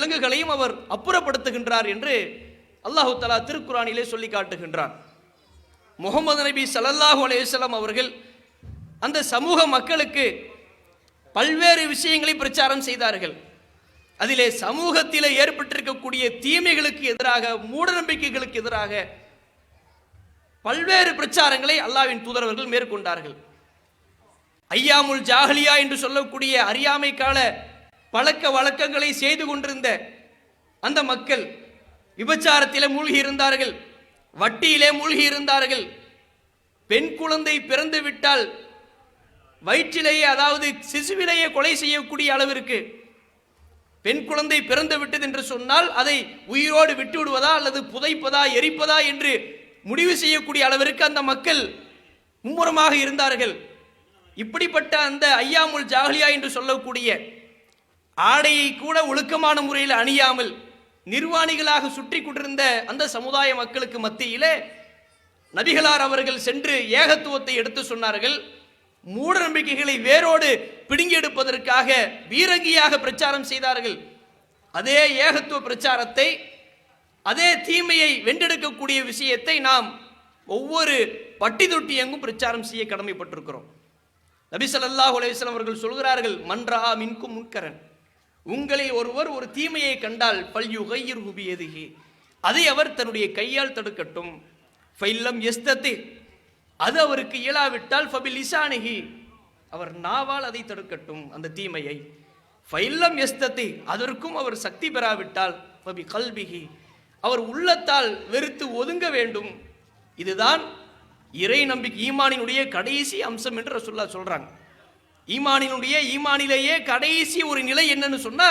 விலங்குகளையும் அவர் அப்புறப்படுத்துகின்றார் என்று அல்லாஹு தஆலா திருக்குர்ஆனிலே சொல்லி காட்டுகின்றார். முஹம்மது நபி ஸல்லல்லாஹு அலைஹி வஸல்லம் அவர்கள் அந்த சமூக மக்களுக்கு பல்வேறு விஷயங்களை பிரச்சாரம் செய்தார்கள். அதிலே சமூகத்திலே ஏற்பட்டிருக்கக்கூடிய தீமைகளுக்கு எதிராக, மூட நம்பிக்கைகளுக்கு எதிராக பல்வேறு பிரச்சாரங்களை அல்லாஹ்வின் தூதரவர்கள் மேற்கொண்டார்கள். ஐயாமுல் ஜாஹலியா என்று சொல்லக்கூடிய அறியாமை கால பழக்க வழக்கங்களை செய்து கொண்டிருந்த அந்த மக்கள் விபச்சாரத்திலே மூழ்கி இருந்தார்கள், வட்டியிலே மூழ்கி இருந்தார்கள். பெண் குழந்தை பிறந்து விட்டால் வயிற்றிலேயே, அதாவது சிசுவிலேயே கொலை செய்யக்கூடிய அளவிற்கு, பெண் குழந்தை பிறந்து விட்டது என்று சொன்னால் அதை உயிரோடு விட்டு விடுவதா அல்லது புதைப்பதா எரிப்பதா என்று முடிவு செய்யக்கூடிய அளவிற்கு அந்த மக்கள் மும்முரமாக இருந்தார்கள். இப்படிப்பட்ட அந்த ஐயாமுல் ஜாஹலியா என்று சொல்லக்கூடிய ஆடையை கூட ஒழுக்கமான முறையில் அணியாமல் நிர்வாணிகளாக சுற்றி கொண்டிருந்த அந்த சமுதாய மக்களுக்கு மத்தியிலே நபிகளார் அவர்கள் சென்று ஏகத்துவத்தை எடுத்து சொன்னார்கள். மூட நம்பிக்கைகளை வேரோடு பிடுங்கி எடுப்பதற்காக வீரங்கியாக பிரச்சாரம் செய்தார்கள். அதே ஏகத்துவ பிரச்சாரத்தை, அதே தீமையை வென்றெடுக்கக்கூடிய விஷயத்தை நாம் ஒவ்வொரு பட்டி தொட்டி எங்கும் பிரச்சாரம் செய்ய கடமைப்பட்டிருக்கிறோம். நபி ஸல்லல்லாஹு அலைஹி வஸல்லம் அவர்கள் சொல்கிறார்கள், மன்ரா மின்கும் முன்கரன், உங்களில் ஒருவர் ஒரு தீமையை கண்டால் ஃபல்யுகையிர்ஹு பியதிஹி, அதை அவர் தன்னுடைய கையால் தடுக்கட்டும். ஃபைல்லம் யஸ்ததி, அது அவருக்கு இயலாவிட்டால் ஃபபிலிசானிஹி, அவர் நாவால் அதை தடுக்கட்டும் அந்த தீமையை. ஃபைல்லம் யஸ்ததி, அதற்கும் அவர் சக்தி பெறாவிட்டால் ஃபபி கல்பிஹி, அவர் உள்ளத்தால் வெறுத்து ஒதுங்க வேண்டும். இதுதான் இறை நம்பிக்கை, ஈமானினுடைய கடைசி அம்சம் என்று ரசூலுல்லாஹ் சொல்றாங்க. ஈமானிலேயே கடைசி ஒரு நிலை என்னன்னு சொன்னா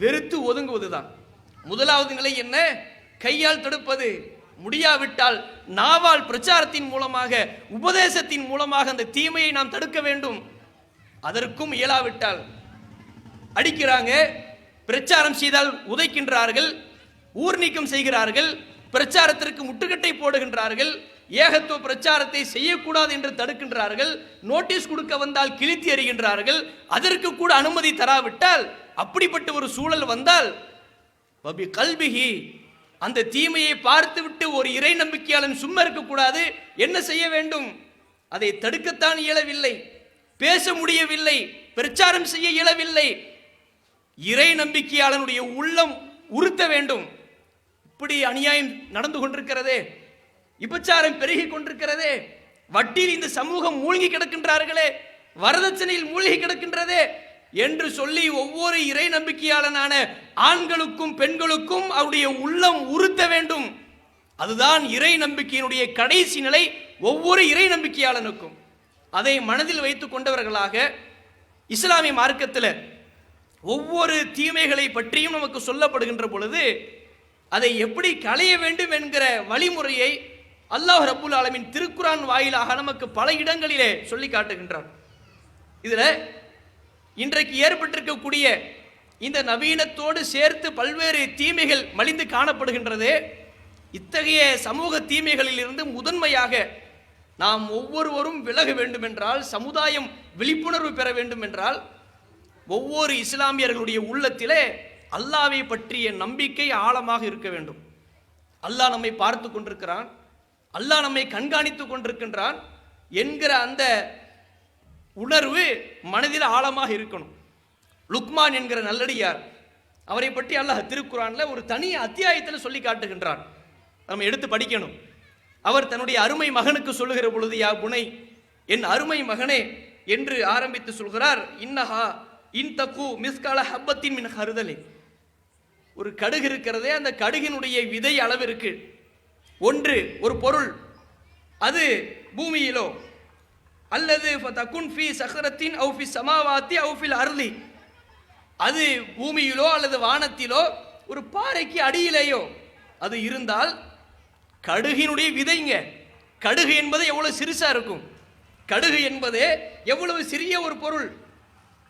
வெறுத்து ஒதுங்குவதுதான். முதலாவது நிலை என்ன? கையால் தடுப்பது. முடியாவிட்டால் நாவால் பிரச்சாரத்தின் மூலமாக, உபதேசத்தின் மூலமாக அந்த தீமையை நாம் தடுக்க வேண்டும். அதற்கும் இயலாவிட்டால் அடிக்கிறாங்க, பிரச்சாரம் செய்தால் உதைக்கின்றார்கள், ஊர் நீக்கம் செய்கிறார்கள், பிரச்சாரத்திற்கு முட்டுக்கட்டை போடுகின்றார்கள், ஏகத்துவ பிரச்சாரத்தை செய்யக்கூடாது என்று தடுக்கின்றார்கள், நோட்டீஸ் கொடுக்க வந்தால் கிழித்து எறிகின்றார்கள். அதற்கு கூட அனுமதி தராவிட்டால், அப்படிப்பட்ட ஒரு சூழல் வந்தால் வபி கல்பிஹி, அந்த தீமையை பார்த்துவிட்டு ஒரு இறை நம்பிக்கையாளன் சும்மா இருக்கக்கூடாது. என்ன செய்ய வேண்டும்? அதை தடுக்கத்தான் இயலவில்லை, பேச முடியவில்லை, பிரச்சாரம் செய்ய இயலவில்லை. இறை நம்பிக்கையாளனுடைய உள்ளம் உறுத்த வேண்டும். இப்படி அநியாயம் நடந்து கொண்டிருக்கிறதே, விபச்சாரம் பெருகி கொண்டிருக்கிறதே, வட்டியில் இந்த சமூகம் மூழ்கி கிடக்கின்றார்களே, வரதட்சணையில் மூழ்கி கிடக்கின்றதே என்று சொல்லி ஒவ்வொரு இறை நம்பிக்கையாளனான ஆண்களுக்கும் பெண்களுக்கும் அவருடைய உள்ளம் உறுத்த வேண்டும். அதுதான் இறை நம்பிக்கையினுடைய கடைசி நிலை ஒவ்வொரு இறை நம்பிக்கையாளனுக்கும். அதை மனதில் வைத்துக் கொண்டவர்களாக இஸ்லாமிய மார்க்கத்தில் ஒவ்வொரு தீமைகளை பற்றியும் நமக்கு சொல்லப்படுகின்ற பொழுது அதை எப்படி களைய வேண்டும் என்கிற வழிமுறையை அல்லாஹ் ரப்புல் ஆலமீன் திருக்குர்ஆன் வாயிலாக நமக்கு பல இடங்களிலே சொல்லி காட்டுகின்றார். இதில் இன்றைக்கு ஏற்பட்டிருக்கக்கூடிய இந்த நவீனத்தோடு சேர்த்து பல்வேறு தீமைகள் மலிந்து காணப்படுகின்றது. இத்தகைய சமூக தீமைகளில் இருந்து முதன்மையாக நாம் ஒவ்வொருவரும் விலக வேண்டும் என்றால், சமுதாயம் விழிப்புணர்வு பெற வேண்டும் என்றால், ஒவ்வொரு இஸ்லாமியர்களுடைய உள்ளத்திலே அல்லாஹ்வை பற்றிய நம்பிக்கை ஆழமாக இருக்க வேண்டும். அல்லாஹ் நம்மை பார்த்து கொண்டிருக்கிறான், அல்லாஹ் நம்மை கண்காணித்து கொண்டிருக்கின்றான் என்கிற அந்த உணர்வு மனதில் ஆழமாக இருக்கணும். லுக்மான் என்கிற நல்லடியார், அவரை பற்றி அல்லாஹ் திருக்குர்ஆன்ல ஒரு தனி அத்தியாயத்தில் சொல்லி காட்டுகின்றான். நம்ம எடுத்து படிக்கணும். அவர் தன்னுடைய அருமை மகனுக்கு சொல்லுகிற பொழுது, யா புனை, என் அருமை மகனே என்று ஆரம்பித்து சொல்கிறார். இன்னஹா இன்தகு மிஸ்கால ஹப்பத்தின் மின் ஹர்தலி, ஒரு கடுகு இருக்கிறதே, அந்த கடுகினுடைய விதை அளவிற்கு ஒன்று ஒரு பொருள், அது பூமியிலோ அல்லது ஃபதகுன் ஃபீ சஹரத்தின் அவு ஃபி ஸமாவாத்தி அவு ஃபில் அர்லி, அது பூமியிலோ அல்லது வானத்திலோ ஒரு பாறைக்கு அடியிலேயோ அது இருந்தால், கடுகினுடைய விதைங்க, கடுகு என்பது எவ்வளவு சிறுசா இருக்கும், கடுகு என்பது எவ்வளவு சிறிய ஒரு பொருள்,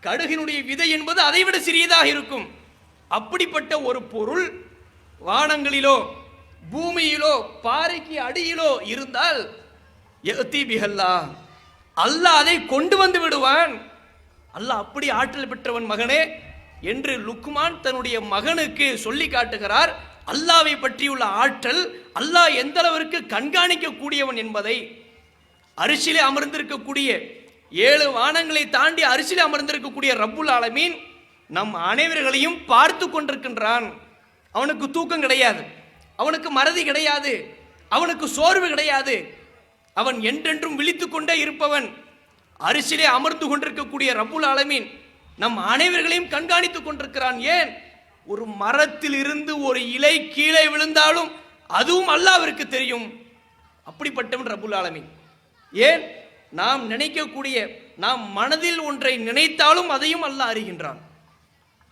கடுகினுடைய விதை என்பது அதைவிட சிறியதாக இருக்கும். அப்படிப்பட்ட ஒரு பொருள் வானங்களிலோ பூமியிலோ பாறைக்கு அடியிலோ இருந்தால் யஅதி பிஹல்லாஹ், அல்லாஹ் அதை கொண்டு வந்து விடுவான். அல்லாஹ் அப்படி ஆற்றல் பெற்றவன் மகனே, என்று லுக்மான் தன்னுடைய மகனுக்கு சொல்லி காட்டுகிறார். அல்லாவை பற்றியுள்ள ஆற்றல், அல்லாஹ் எந்த அளவிற்கு கண்காணிக்க கூடியவன் என்பதை, அரிசிலே அமர்ந்திருக்கக்கூடிய 7 வானங்களை தாண்டி அரிசிலே அமர்ந்திருக்கக்கூடிய ரப்புல் ஆலமீன் நம் அனைவர்களையும் பார்த்து கொண்டிருக்கின்றான். அவனுக்கு தூக்கம் கிடையாது, அவனுக்கு மறதி கிடையாது, அவனுக்கு சோர்வு கிடையாது. அவன் என்றென்றும் விழித்துக் கொண்டே இருப்பவன். அரிசிலே அமர்ந்து கொண்டிருக்கக்கூடிய ரப்புல் ஆலமீன் நம் அனைவர்களையும் கண்காணித்துக் கொண்டிருக்கிறான். ஏன்? ஒரு மரத்தில் இருந்து ஒரு இலை கீழே விழுந்தாலும் அதுவும் அல்லாஹ்விற்கு தெரியும். அப்படிப்பட்டவன் ரப்புல் ஆலமீன். ஏன்? நாம் நினைக்கக்கூடிய, நாம் மனதில் ஒன்றை நினைத்தாலும் அதையும் அல்லாஹ் அறிகின்றான்.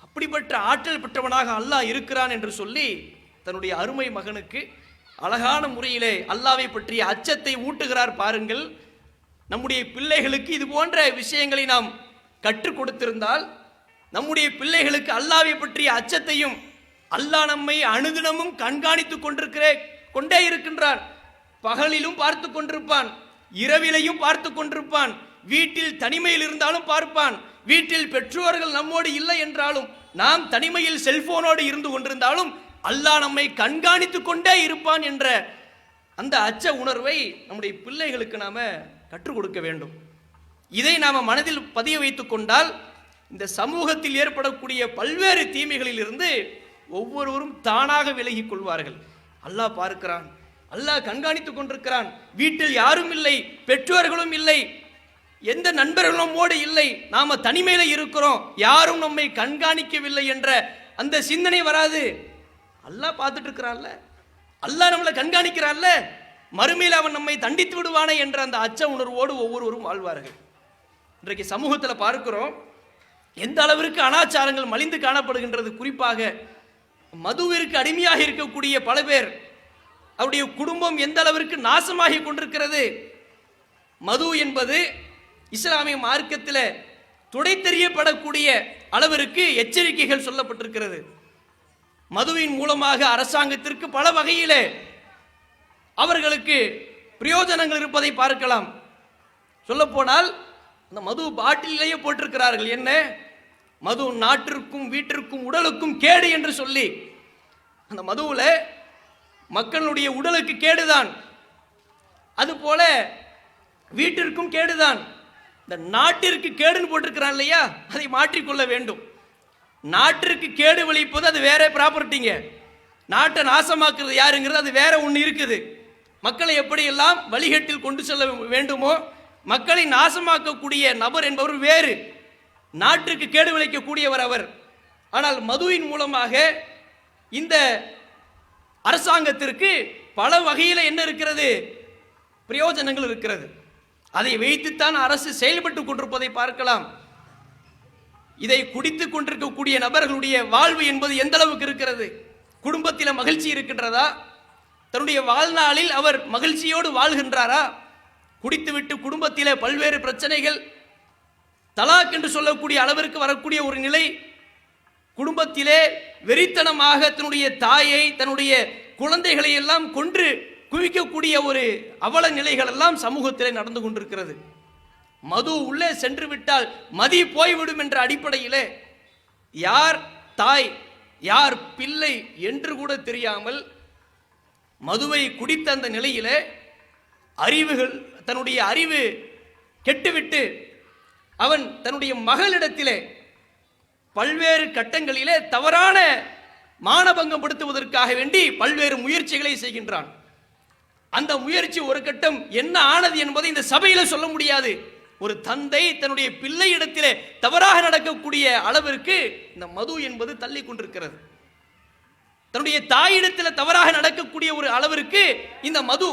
அப்படிப்பட்ட ஆற்றல் பெற்றவனாக அல்லாஹ் இருக்கிறான் என்று சொல்லி தன்னுடைய அருமை மகனுக்கு அழகான முறையிலே அல்லாஹ்வை பற்றிய அச்சத்தை ஊட்டுகிறார். பாருங்கள், நம்முடைய பிள்ளைகளுக்கு இது போன்ற விஷயங்களை நாம் கற்றுக் கொடுத்திருந்தால், நம்முடைய பிள்ளைகளுக்கு அல்லாஹ்வை பற்றிய அச்சத்தையும், அல்லாஹ் நம்மை அனுதினமும் கண்காணித்துக் கொண்டே இருக்கின்றான். பகலிலும் பார்த்து கொண்டிருப்பான், இரவிலையும் பார்த்து கொண்டிருப்பான். வீட்டில் தனிமையில் இருந்தாலும் பார்ப்பான். வீட்டில் பெற்றோர்கள் நம்மோடு இல்லை என்றாலும், நாம் தனிமையில் செல்போனோடு இருந்து கொண்டிருந்தாலும் அல்லாஹ் நம்மை கண்காணித்துக் கொண்டே இருப்பான் என்ற அந்த அச்ச உணர்வை நம்முடைய பிள்ளைகளுக்கு நாம கற்றுக் கொடுக்க வேண்டும். இதை நாம மனதில் பதிய வைத்துக் கொண்டால் இந்த சமூகத்தில் ஏற்படக்கூடிய பல்வேறு தீமைகளில் இருந்து ஒவ்வொருவரும் தானாக விலகிக் கொள்வார்கள். அல்லாஹ் பார்க்கிறான், அல்லாஹ் கண்காணித்துக் கொண்டிருக்கிறான். வீட்டில் யாரும் இல்லை, பெற்றோர்களும் இல்லை, எந்த நண்பர்களும் நம்மோடு இல்லை, நாம தனிமையில இருக்கிறோம், யாரும் நம்மை கண்காணிக்கவில்லை என்ற அந்த சிந்தனை வராது. அல்லாஹ் பார்த்துட்டு இருக்கிறான்ல, அல்லாஹ் நம்மளை கண்காணிக்கிறான்ல, மறுமையில் அவன் நம்மை தண்டித்து விடுவானே என்ற அந்த அச்ச உணர்வோடு ஒவ்வொருவரும் வாழ்வார்கள். இன்றைக்கு சமூகத்தில் பார்க்கிறோம் எந்த அளவிற்கு அனாச்சாரங்கள் மலிந்து காணப்படுகின்றது. குறிப்பாக மதுவிற்கு அடிமையாக இருக்கக்கூடிய பல பேர், அவருடைய குடும்பம் எந்த அளவிற்கு நாசமாகி கொண்டிருக்கிறது. மது என்பது இஸ்லாமிய மார்க்கத்தில் துடை தெரியப்படக்கூடிய அளவிற்கு எச்சரிக்கைகள் சொல்லப்பட்டிருக்கிறது. மதுவின் மூலமாக அரசாங்கத்திற்கு பல வகையிலே அவர்களுக்கு பிரயோஜனங்கள் இருப்பதை பார்க்கலாம். சொல்லப்போனால் அந்த மது பாட்டிலேயே போட்டிருக்கிறார்கள், என்ன மது நாட்டிற்கும் வீட்டிற்கும் உடலுக்கும் கேடு என்று சொல்லி. அந்த மதுவில் மக்களுடைய உடலுக்கு கேடுதான், அதுபோல வீட்டிற்கும் கேடுதான். இந்த நாட்டிற்கு கேடுன்னு போட்டிருக்கிறான் இல்லையா, அதை மாற்றிக்கொள்ள வேண்டும். நாட்டிற்கு கேடு விளைப்பது அது வேற ப்ராப்பர்ட்டிங்க, நாட்டை நாசமாக்குறது யாருங்கிறது அது வேற ஒன்று இருக்குது. மக்களை எப்படியெல்லாம் வழிகட்டில் கொண்டு செல்ல வேண்டுமோ, மக்களை நாசமாக்கக்கூடிய நபர் என்பவர் வேறு, நாட்டிற்கு கேடு விளைக்கக்கூடியவர் அவர். ஆனால் மதுவின் மூலமாக இந்த அரசாங்கத்திற்கு பல வகையில் என்ன இருக்கிறது, பிரயோஜனங்கள் இருக்கிறது. அதை வைத்துத்தான் அரசு செயல்பட்டு கொண்டிருப்பதை பார்க்கலாம். இதை குடித்துக் கொண்டிருக்கக்கூடிய நபர்களுடைய வாழ்வு என்பது எந்த அளவுக்கு இருக்கிறது? குடும்பத்தில் மகிழ்ச்சி இருக்கின்றதா? தன்னுடைய வாழ்நாளில் அவர் மகிழ்ச்சியோடு வாழ்கின்றாரா? குடித்துவிட்டு குடும்பத்திலே பல்வேறு பிரச்சனைகள், தலாக் என்று சொல்லக்கூடிய அளவிற்கு வரக்கூடிய ஒரு நிலை, குடும்பத்திலே வெறித்தனமாக தன்னுடைய தாயை, தன்னுடைய குழந்தைகளை எல்லாம் கொன்று குவிக்கக்கூடிய ஒரு அவல நிலைகள் எல்லாம் சமூகத்திலே நடந்து கொண்டிருக்கிறது. மது உள்ளே சென்று விட்டால் மதி போய்விடும் என்ற அடிப்படையிலே யார் தாய் யார் பிள்ளை என்று கூட தெரியாமல் மதுவை குடித்த அந்த நிலையிலே தன்னுடைய அறிவு கெட்டுவிட்டு அவன் தன்னுடைய மகளிடத்திலே பல்வேறு கட்டங்களிலே தவறான மானபங்கம் படுத்துவதற்காக வேண்டி பல்வேறு முயற்சிகளை செய்கின்றான். அந்த முயற்சி ஒரு கட்டம் என்ன ஆனது என்பதை இந்த சபையில சொல்ல முடியாது. ஒரு தந்தை தன்னுடைய பிள்ளை இடத்திலே தவறாக நடக்கக்கூடிய அளவிற்கு இந்த மது என்பது தள்ளி கொண்டிருக்கிறது. தன்னுடைய தாயிடத்தில் தவறாக நடக்கக்கூடிய ஒரு அளவிற்கு இந்த மது.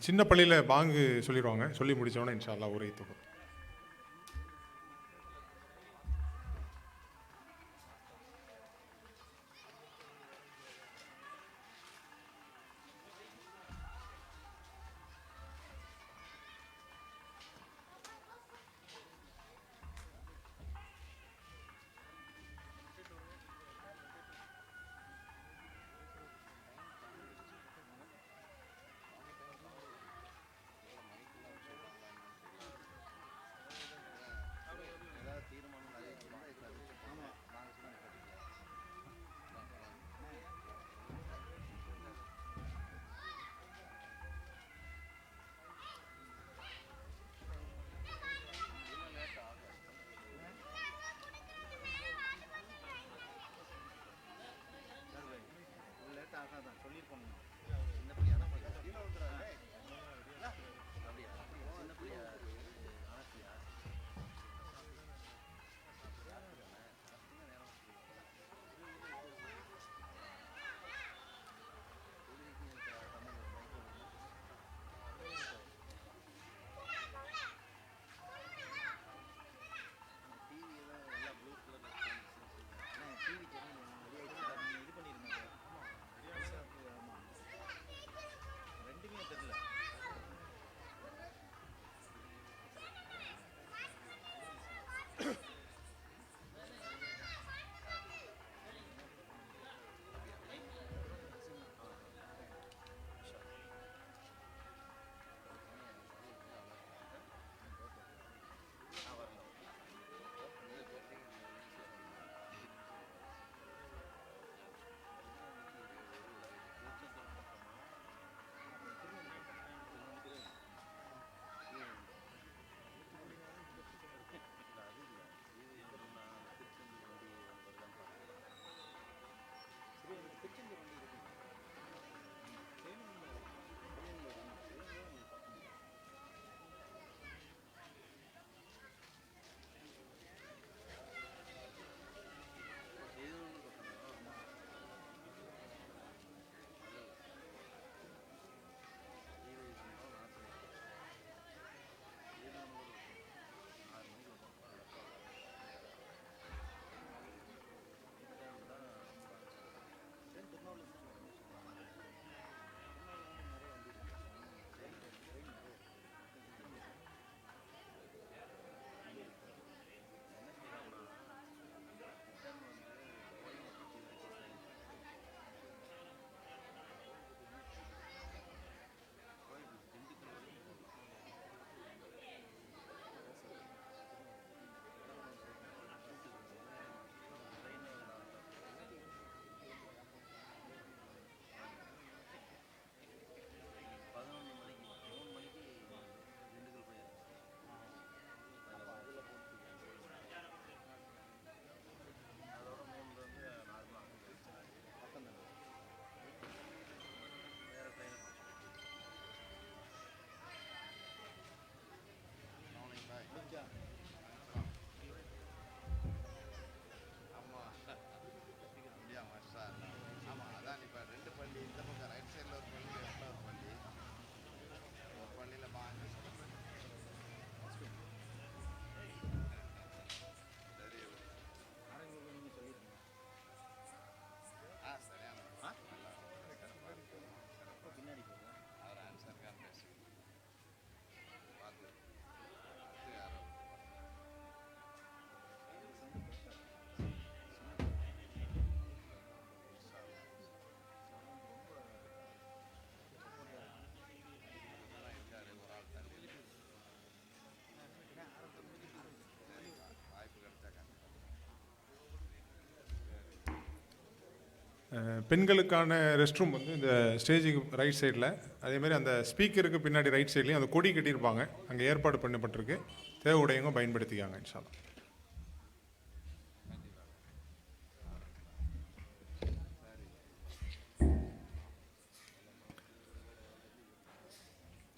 சின்ன பள்ளியில் பாங்கு சொல்லிடுவாங்க. சொல்லி முடித்தோன்னே இன்ஷா அல்லாஹ் உரை தொகும். பெண்களுக்கான ரெஸ்ட் ரூம் வந்து இந்த ஸ்டேஜுக்கு ரைட் சைடில், அதேமாதிரி அந்த ஸ்பீக்கருக்கு பின்னாடி ரைட் சைட்லேயும் அந்த கொடி கட்டியிருப்பாங்க, அங்கே ஏற்பாடு பண்ணப்பட்டிருக்கு. தேவை உடையவங்க பயன்படுத்திக்காங்க இன்ஷா அல்லாஹ்.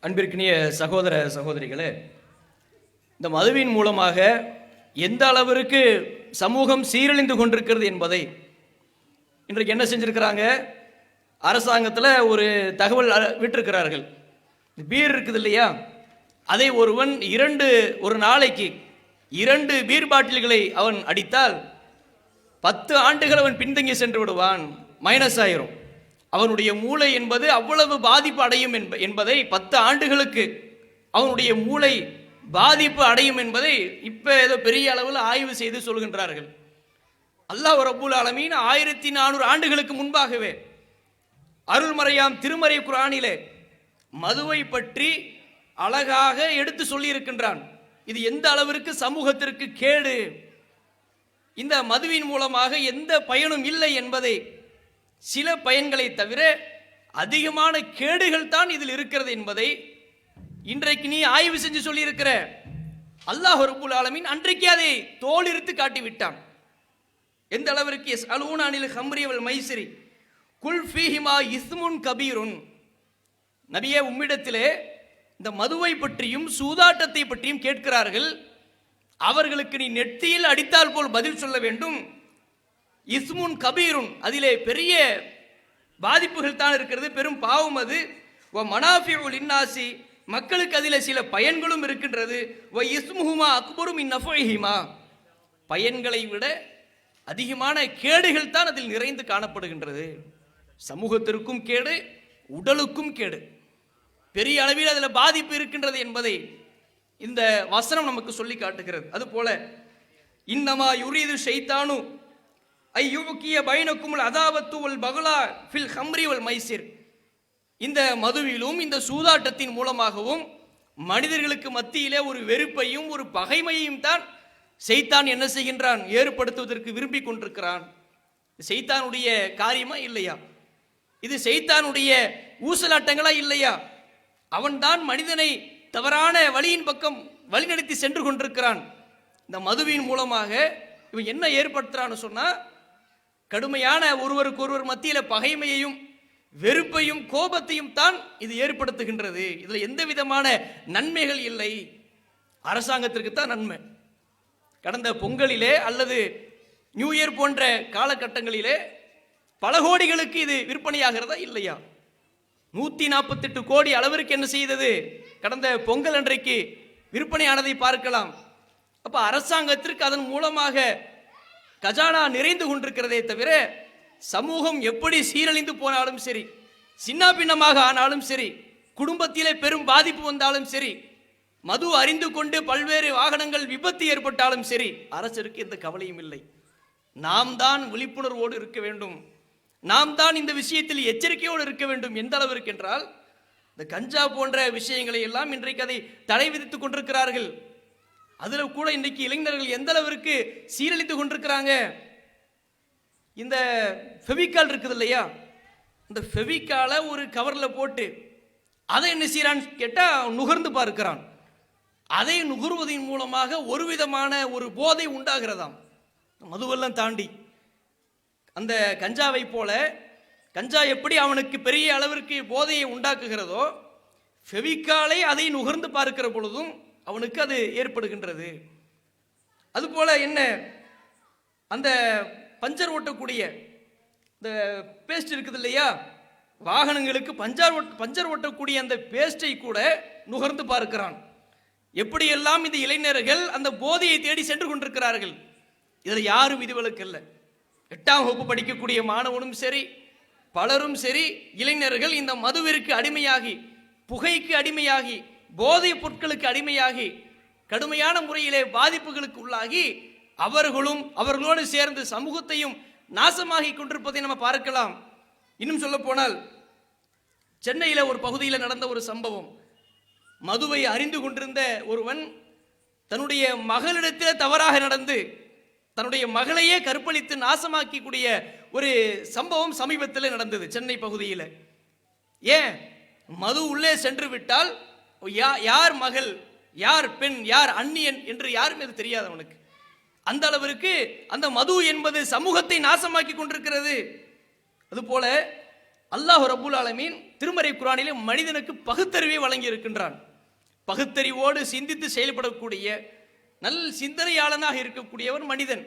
அன்பிற்கினிய சகோதர சகோதரிகளே, இந்த மதுவின் மூலமாக எந்த அளவிற்கு சமூகம் சீரழிந்து கொண்டிருக்கிறது என்பதை இன்றைக்கு என்ன செஞ்சிருக்கிறாங்க, அரசாங்கத்தில் ஒரு தகவல் விட்டிருக்கிறார்கள். பீர் இருக்குது இல்லையா, அதை ஒருவன் ஒரு நாளைக்கு 2 பீர் பாட்டில்களை அவன் அடித்தால் 10 ஆண்டுகள் அவன் பின்தங்கி சென்று விடுவான், மைனஸ் ஆயிரும். அவனுடைய மூளை என்பது அவ்வளவு பாதிப்பு அடையும் என்பதை 10 ஆண்டுகளுக்கு அவனுடைய மூளை பாதிப்பு அடையும் என்பதை இப்ப ஏதோ பெரிய அளவில் ஆய்வு செய்து சொல்கின்றார்கள். அல்லாஹ் ரப்பூல் ஆலமீன் 1400 ஆண்டுகளுக்கு முன்பாகவே அருள்மறையாம் திருமறை குர்ஆனிலே மதுவை பற்றி அழகாக எடுத்து சொல்லி இருக்கின்றான். இது எந்த அளவிற்கு சமூகத்திற்கு கேடு, இந்த மதுவின் மூலமாக எந்த பயனும் இல்லை என்பதை, சில பயன்களை தவிர அதிகமான கேடுகள் தான் இதில் இருக்கிறது என்பதை இன்றைக்கு நீ ஆய்வு செஞ்சு சொல்லி இருக்கிற. அல்லாஹ் ரப்பூல் ஆலமீன் அன்றைக்கு அதை தோலிருத்து காட்டிவிட்டான். எந்த அளவிற்கு யஸ்அலூன அனில் ஹம்ரி வல் மைசிரி குல் ஃபீஹிமா இஸ்முன் கபீருன், நபியே உம்மிடத்திலே இந்த மதுவை பற்றியும் சூதாட்டத்தை பற்றியும் கேட்கிறார்கள், அவர்களுக்கு நீ நெற்றியில் அடித்தால் போல் பதில் சொல்ல வேண்டும். இஸ்முன் கபீருன், அதிலே பெரிய பாதிப்புகள் தான் இருக்கிறது, பெரும் பாவம் அது. மனாஃபிஉ லின்னாசி, மக்களுக்கு அதில் சில பயன்களும் இருக்கின்றது. இஸ்முஹுமா அக்பரு மின் நஃபஇஹிமா, பயன்களை விட அதிகமான கேடுகள் தான் அதில் நிறைந்து காணப்படுகின்றது. சமூகத்திற்கும் கேடு, உடலுக்கும் கேடு, பெரிய அளவில் அதில் பாதிப்பு இருக்கின்றது என்பதை இந்த வசனம் நமக்கு சொல்லி காட்டுகிறது. அதுபோல இன்னமா யுரீது ஷைத்தானு ஐயுகிய பைனக்குமுல் அதாவத்து வல் பகலா ஃபில் ஹம்ரி வல் மைசிர், இந்த மதுவிலும் இந்த சூதாட்டத்தின் மூலமாகவும் மனிதர்களுக்கு மத்தியிலே ஒரு வெறுப்பையும் ஒரு பகைமையையும் தான் ஷைத்தான் என்ன செய்கின்றான், ஏற்படுத்துவதற்கு விரும்பி கொண்டிருக்கிறான். ஷைத்தானுடைய காரியமா இல்லையா? இது ஷைத்தானுடைய ஊசலாட்டங்களா இல்லையா? அவன்தான் மனிதனை தவறான வழியின் பக்கம் வழிநடத்தி சென்று கொண்டிருக்கிறான். இந்த மதுவின் மூலமாக இவன் என்ன ஏற்படுத்துறான்னு சொன்னா, கடுமையான ஒருவருக்கு ஒருவர் மத்தியில பகைமையையும் வெறுப்பையும் கோபத்தையும் தான் இது ஏற்படுத்துகின்றது. இதுல எந்த விதமான நன்மைகள் இல்லை. அரசாங்கத்திற்கு தான் நன்மை. கடந்த பொங்கலிலே அல்லது நியூ இயர் போன்ற காலகட்டங்களிலே பல கோடிகளுக்கு இது விற்பனையாகிறதா இல்லையா? 148 கோடி அளவிற்கு என்ன செய்தது கடந்த பொங்கல் அன்றைக்கு விற்பனையானதை பார்க்கலாம். அப்ப அரசாங்கத்திற்கு அதன் மூலமாக கஜானா நிறைந்து கொண்டிருக்கிறதே தவிர, சமூகம் எப்படி சீரழிந்து போனாலும் சரி, சின்ன பின்னமாக ஆனாலும் சரி, குடும்பத்திலே பெரும் பாதிப்பு வந்தாலும் சரி, மது அறிந்து கொண்டு பல்வேறு வாகனங்கள் விபத்து ஏற்பட்டாலும் சரி, அரசருக்கு எந்த கவலையும் இல்லை. நாம் தான் விழிப்புணர்வோடு இருக்க வேண்டும், நாம் தான் இந்த விஷயத்தில் எச்சரிக்கையோடு இருக்க வேண்டும். எந்த அளவிற்கு என்றால், இந்த கஞ்சா போன்ற விஷயங்களை எல்லாம் இன்றைக்கு அதை தடை விதித்துக் கொண்டிருக்கிறார்கள். அதில் கூட இன்றைக்கு இளைஞர்கள் எந்த அளவிற்கு சீரழித்து கொண்டிருக்கிறாங்க. இந்த ஃபெவிகால் இருக்குது இல்லையா, இந்த ஃபெவிகாலை ஒரு கவரில் போட்டு அதை என்ன செய்யறான்னு கேட்டால் நுகர்ந்து பார்க்கிறான். அதை நுகர்வதன் மூலமாக ஒரு விதமான ஒரு போதை உண்டாகிறதாம். மதுவெல்லாம் தாண்டி அந்த கஞ்சாவை போல, கஞ்சா எப்படி அவனுக்கு பெரிய அளவிற்கு போதையை உண்டாக்குகிறதோ, ஃபெவிகாலை அதை நுகர்ந்து பார்க்கிற பொழுதும் அவனுக்கு அது ஏற்படுகின்றது. அதுபோல என்ன, அந்த பஞ்சர் ஓட்டக்கூடிய இந்த பேஸ்ட் இருக்குது இல்லையா, வாகனங்களுக்கு பஞ்சர் ஓட்டக்கூடிய அந்த பேஸ்டை கூட நுகர்ந்து பார்க்கிறான். எப்படியெல்லாம் இந்த இளைஞர்கள் அந்த போதையை தேடி சென்று கொண்டிருக்கிறார்கள். இதில் யாரும் விதிவிலக்கு இல்லை. 8ஆம் வகுப்பு படிக்கக்கூடிய மாணவனும் சரி, பலரும் சரி, இளைஞர்கள் இந்த மதுவிற்கு அடிமையாகி, புகைக்கு அடிமையாகி, போதைப் பொருட்களுக்கு அடிமையாகி, கடுமையான முறையிலே பாதிப்புகளுக்கு உள்ளாகி, அவர்களும் அவர்களோடு சேர்ந்து சமூகத்தையும் நாசமாகி கொண்டிருப்பதை நம்ம பார்க்கலாம். இன்னும் சொல்ல போனால், சென்னையில் ஒரு பகுதியில் நடந்த ஒரு சம்பவம். மதுவை அறிந்து கொண்டிருந்த ஒருவன் தன்னுடைய மகளிடத்தில் தவறாக நடந்து தன்னுடைய மகளையே கற்பழித்து நாசமாக்கக்கூடிய ஒரு சம்பவம் சமீபத்தில் நடந்தது சென்னை பகுதியில். ஏன், மது உள்ளே சென்று விட்டால் யார் மகள், யார் பெண், யார் அந்நியன் என்று யாருமே அது தெரியாது அவனுக்கு. அந்த அளவிற்கு அந்த மது என்பது சமூகத்தை நாசமாக்கி கொண்டிருக்கிறது. அதுபோல அல்லாஹ் ரப்பூல் ஆலமீன் திருமறை குர்ஆனிலே மனிதனுக்கு பகுத்தறிவை வழங்கி இருக்கின்றான். பகுத்தறிவோடு சிந்தித்து செயல்படக்கூடிய நல்ல சிந்தனையாளனாக இருக்கக்கூடியவர் மனிதன்.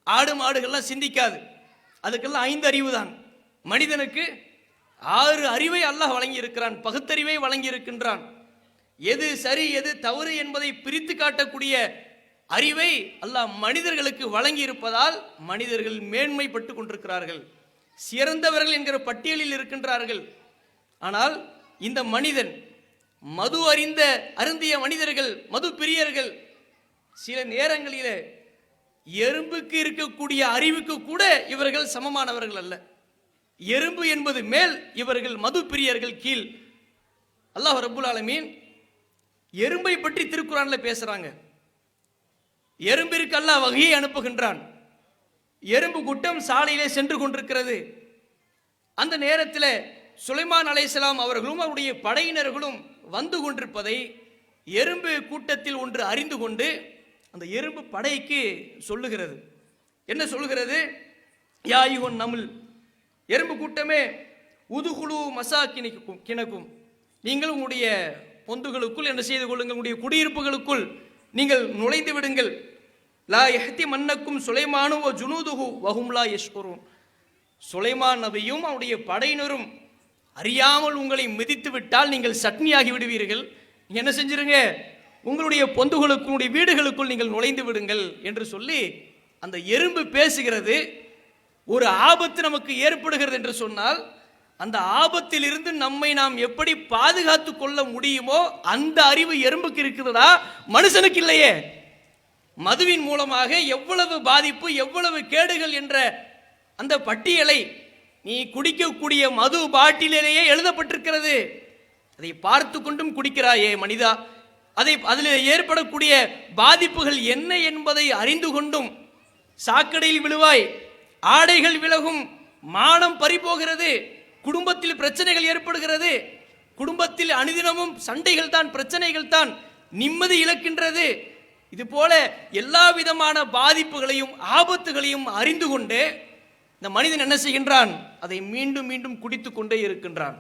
ஆடு மாடுகள்லாம் சிந்திக்காது, அதுக்கெல்லாம் 5 அறிவு தான். மனிதனுக்கு 6 அறிவை அல்லாஹ் வழங்கி இருக்கிறான், பகுத்தறிவை வழங்கி இருக்கின்றான். எது சரி எது தவறு என்பதை பிரித்து காட்டக்கூடிய அறிவை அல்லாஹ் மனிதர்களுக்கு வழங்கி இருப்பதால் மனிதர்கள் மேன்மைப்பட்டு கொண்டிருக்கிறார்கள், சிறந்தவர்கள் என்கிற பட்டியலில் இருக்கின்றார்கள். ஆனால் இந்த மனிதன், மது அருந்திய மனிதர்கள், மது பிரியர்கள் சில நேரங்களிலே எறும்புக்கு இருக்கக்கூடிய அறிவுக்கு கூட இவர்கள் சமமானவர்கள் அல்ல. எறும்பு என்பது மேல், இவர்கள் மது பிரியர்கள் கீழ். அல்லாஹ் ரப்புல் ஆலமீன் எறும்பை பற்றி திருக்குர்ஆன்ல பேசுறாங்க. எறும்பிற்கு அல்லாஹ் வஹீயை அனுப்புகின்றான். எறும்பு கூட்டம் சாலையிலே சென்று கொண்டிருக்கிறது. அந்த நேரத்தில் சுலைமான் அலைஹிஸ்ஸலாம் அவர்களும் அவருடைய படையினர்களும் வந்து கொண்டிருப்பதை எறும்பு கூட்டத்தில் ஒன்று அறிந்து கொண்டு அந்த எறும்பு படைக்கு சொல்லுகிறது. என்ன சொல்லுகிறது? யா அய்யுஹன் நம்ல், எறும்பு கூட்டமே, உதுகுலு மசாக்கினக்கும், நீங்கள் உங்களுடைய பொந்துகளுக்குள் என்ன செய்து கொள்ளுங்கள், உங்களுடைய குடியிருப்புகளுக்குள் நீங்கள் நுழைந்து விடுங்கள். லா யஹ்தி மன்னக்கும் சுலைமானு வ ஜுனூதுஹு வஹும் லா யஷ்குரூன், சுலைமான் நபியும் அவருடைய படையினரும் அறியாமல் உங்களை மிதித்து விட்டால் நீங்கள் சட்னியாகி விடுவீர்கள். நீங்க என்ன செஞ்சிருங்க, உங்களுடைய பொந்துகளுக்குள், உங்களுடைய வீடுகளுக்குள் நீங்கள் நுழைந்து விடுங்கள் என்று சொல்லி அந்த எறும்பு பேசுகிறது. ஒரு ஆபத்து நமக்கு ஏற்படுகிறது என்று சொன்னால் அந்த ஆபத்தில் இருந்து நம்மை நாம் எப்படி பாதுகாத்து கொள்ள முடியுமோ அந்த அறிவு எறும்புக்கு இருக்குதா, மனுஷனுக்கு இல்லையே. மதுவின் மூலமாக எவ்வளவு பாதிப்பு, எவ்வளவு கேடுகள் என்ற அந்த பட்டியலை நீ குடிக்கக்கூடிய மது பாட்டிலேயே எழுதப்பட்டிருக்கிறது. அதை பார்த்து கொண்டும் குடிக்கிறாயே மனிதா, அதில் ஏற்படக்கூடிய பாதிப்புகள் என்ன என்பதை அறிந்து கொண்டும் சாக்கடையில் விழுவாய், ஆடைகள் விலகும், மானம் பறிபோகிறது, குடும்பத்தில் பிரச்சனைகள் ஏற்படுகிறது, குடும்பத்தில் அனுதினமும் சண்டைகள் தான், பிரச்சனைகள் தான், நிம்மதி இழக்கின்றது. இது போல எல்லா விதமான பாதிப்புகளையும் ஆபத்துகளையும் அறிந்து கொண்டு இந்த மனிதன் என்ன செய்கின்றான், அதை மீண்டும் மீண்டும் குடித்து கொண்டே இருக்கின்றான்.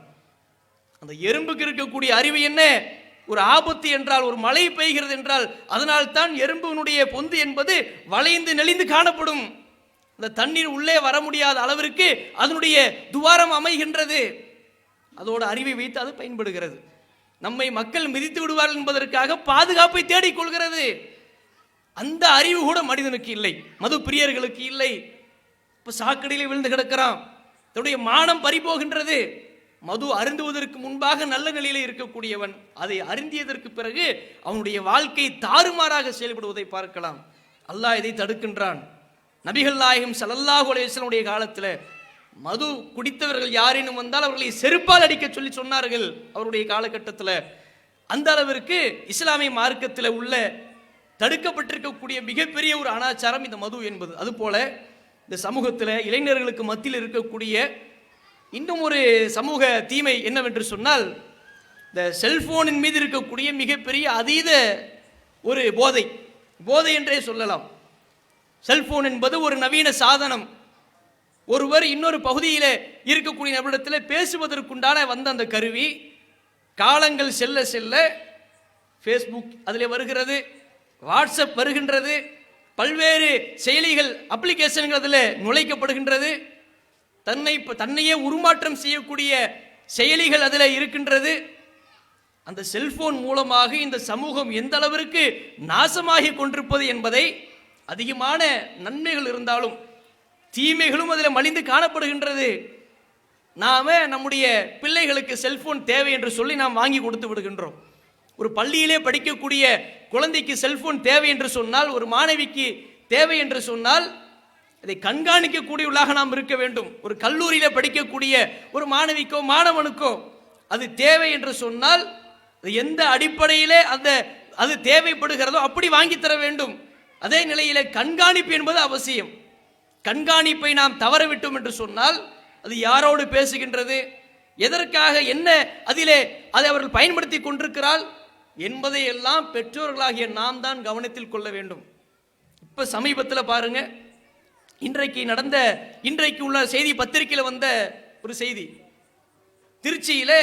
அந்த எறும்புக்கு இருக்கக்கூடிய அறிவு என்ன? ஒரு ஆபத்து என்றால், ஒரு மழை பெய்கிறது என்றால், அதனால் தான் எறும்பினுடைய பொந்து என்பது வளைந்து நெளிந்து காணப்படும். அந்த தண்ணீர் உள்ளே வர முடியாத அளவிற்கு அதனுடைய துவாரம் அமைகின்றது. அதோட அறிவை வைத்து அது பயன்படுகிறது. நம்மை மக்கள் மிதித்து விடுவார்கள் என்பதற்காக பாதுகாப்பை தேடிக்கொள்கிறது. அந்த அறிவு கூட மனிதனுக்கு இல்லை, மது பிரியர்களுக்கு இல்லை. இப்போ சாக்கடையில் விழுந்து கிடக்கிறான், தன்னுடைய மானம் பறிபோகின்றது. மது அருந்துவதற்கு முன்பாக நல்ல நிலையில் இருக்கக்கூடியவன் அதை அருந்தியதற்கு பிறகு அவனுடைய வாழ்க்கை தாறுமாறாக செயல்படுவதை பார்க்கலாம். அல்லாஹ் இதை தடுக்கின்றான். நபிகள் நாயகம் ஸல்லல்லாஹு அலைஹி வஸல்லம் காலத்தில் மது குடித்தவர்கள் யாரேனும் வந்தால் அவர்களை செருப்பால் அடிக்க சொல்லி சொன்னார்கள் அவருடைய காலகட்டத்தில். அந்த அளவிற்கு இஸ்லாமிய மார்க்கத்தில் உள்ள தடுக்கப்பட்டிருக்கக்கூடிய மிகப்பெரிய ஒரு அனாச்சாரம் இந்த மது என்பது. அதுபோல இந்த சமூகத்தில் இளைஞர்களுக்கு மத்தியில் இருக்கக்கூடிய இன்னும் ஒரு சமூக தீமை என்னவென்று சொன்னால், இந்த செல்போனின் மீது இருக்கக்கூடிய மிகப்பெரிய அதீத ஒரு போதை என்றே சொல்லலாம். செல்போன் என்பது ஒரு நவீன சாதனம். ஒருவர் இன்னொரு பகுதியில் இருக்கக்கூடிய நபரிடத்தில் பேசுவதற்குண்டான வந்த அந்த கருவி, காலங்கள் செல்ல செல்ல ஃபேஸ்புக் அதில் வருகிறது, வாட்ஸ்அப் வருகின்றது, பல்வேறு செயலிகள், அப்ளிகேஷன்கள் அதில் நுழைக்கப்படுகின்றது, தன்னையே உருமாற்றம் செய்யக்கூடிய செயலிகள் அதில் இருக்கின்றது. அந்த செல்போன் மூலமாக இந்த சமூகம் எந்த அளவிற்கு நாசமாகி கொண்டிருப்பது என்பதை, அதிகமான நன்மைகள் இருந்தாலும் தீமைகளும் அதில் மலிந்து காணப்படுகின்றது. நாம நம்முடைய பிள்ளைகளுக்கு செல்போன் தேவை என்று சொல்லி நாம் வாங்கி கொடுத்து விடுகின்றோம். ஒரு பள்ளியிலே படிக்கக்கூடிய குழந்தைக்கு செல்போன் தேவை என்று சொன்னால், ஒரு மாணவிக்கு தேவை என்று சொன்னால் அதை கண்காணிக்கக்கூடியவர்களாக நாம் இருக்க வேண்டும். ஒரு கல்லூரியில் படிக்கக்கூடிய ஒரு மாணவிக்கோ மாணவனுக்கோ அது தேவை என்று சொன்னால் எந்த அடிப்படையிலே அது தேவைப்படுகிறதோ அப்படி வாங்கி தர வேண்டும். அதே நிலையில கண்காணிப்பு என்பது அவசியம். கண்காணிப்பை நாம் தவறவிட்டோம் என்று சொன்னால் அது யாரோடு பேசுகின்றது, எதற்காக, என்ன அதிலே அதை அவர்கள் பயன்படுத்தி கொண்டிருக்கிறாள் என்பதை எல்லாம் பெற்றோர்களாகிய நாம் தான் கவனத்தில் கொள்ள வேண்டும். இப்ப சமீபத்தில் பாருங்க, இன்றைக்கு உள்ள செய்தி பத்திரிகையில் வந்த ஒரு செய்தி. திருச்சியில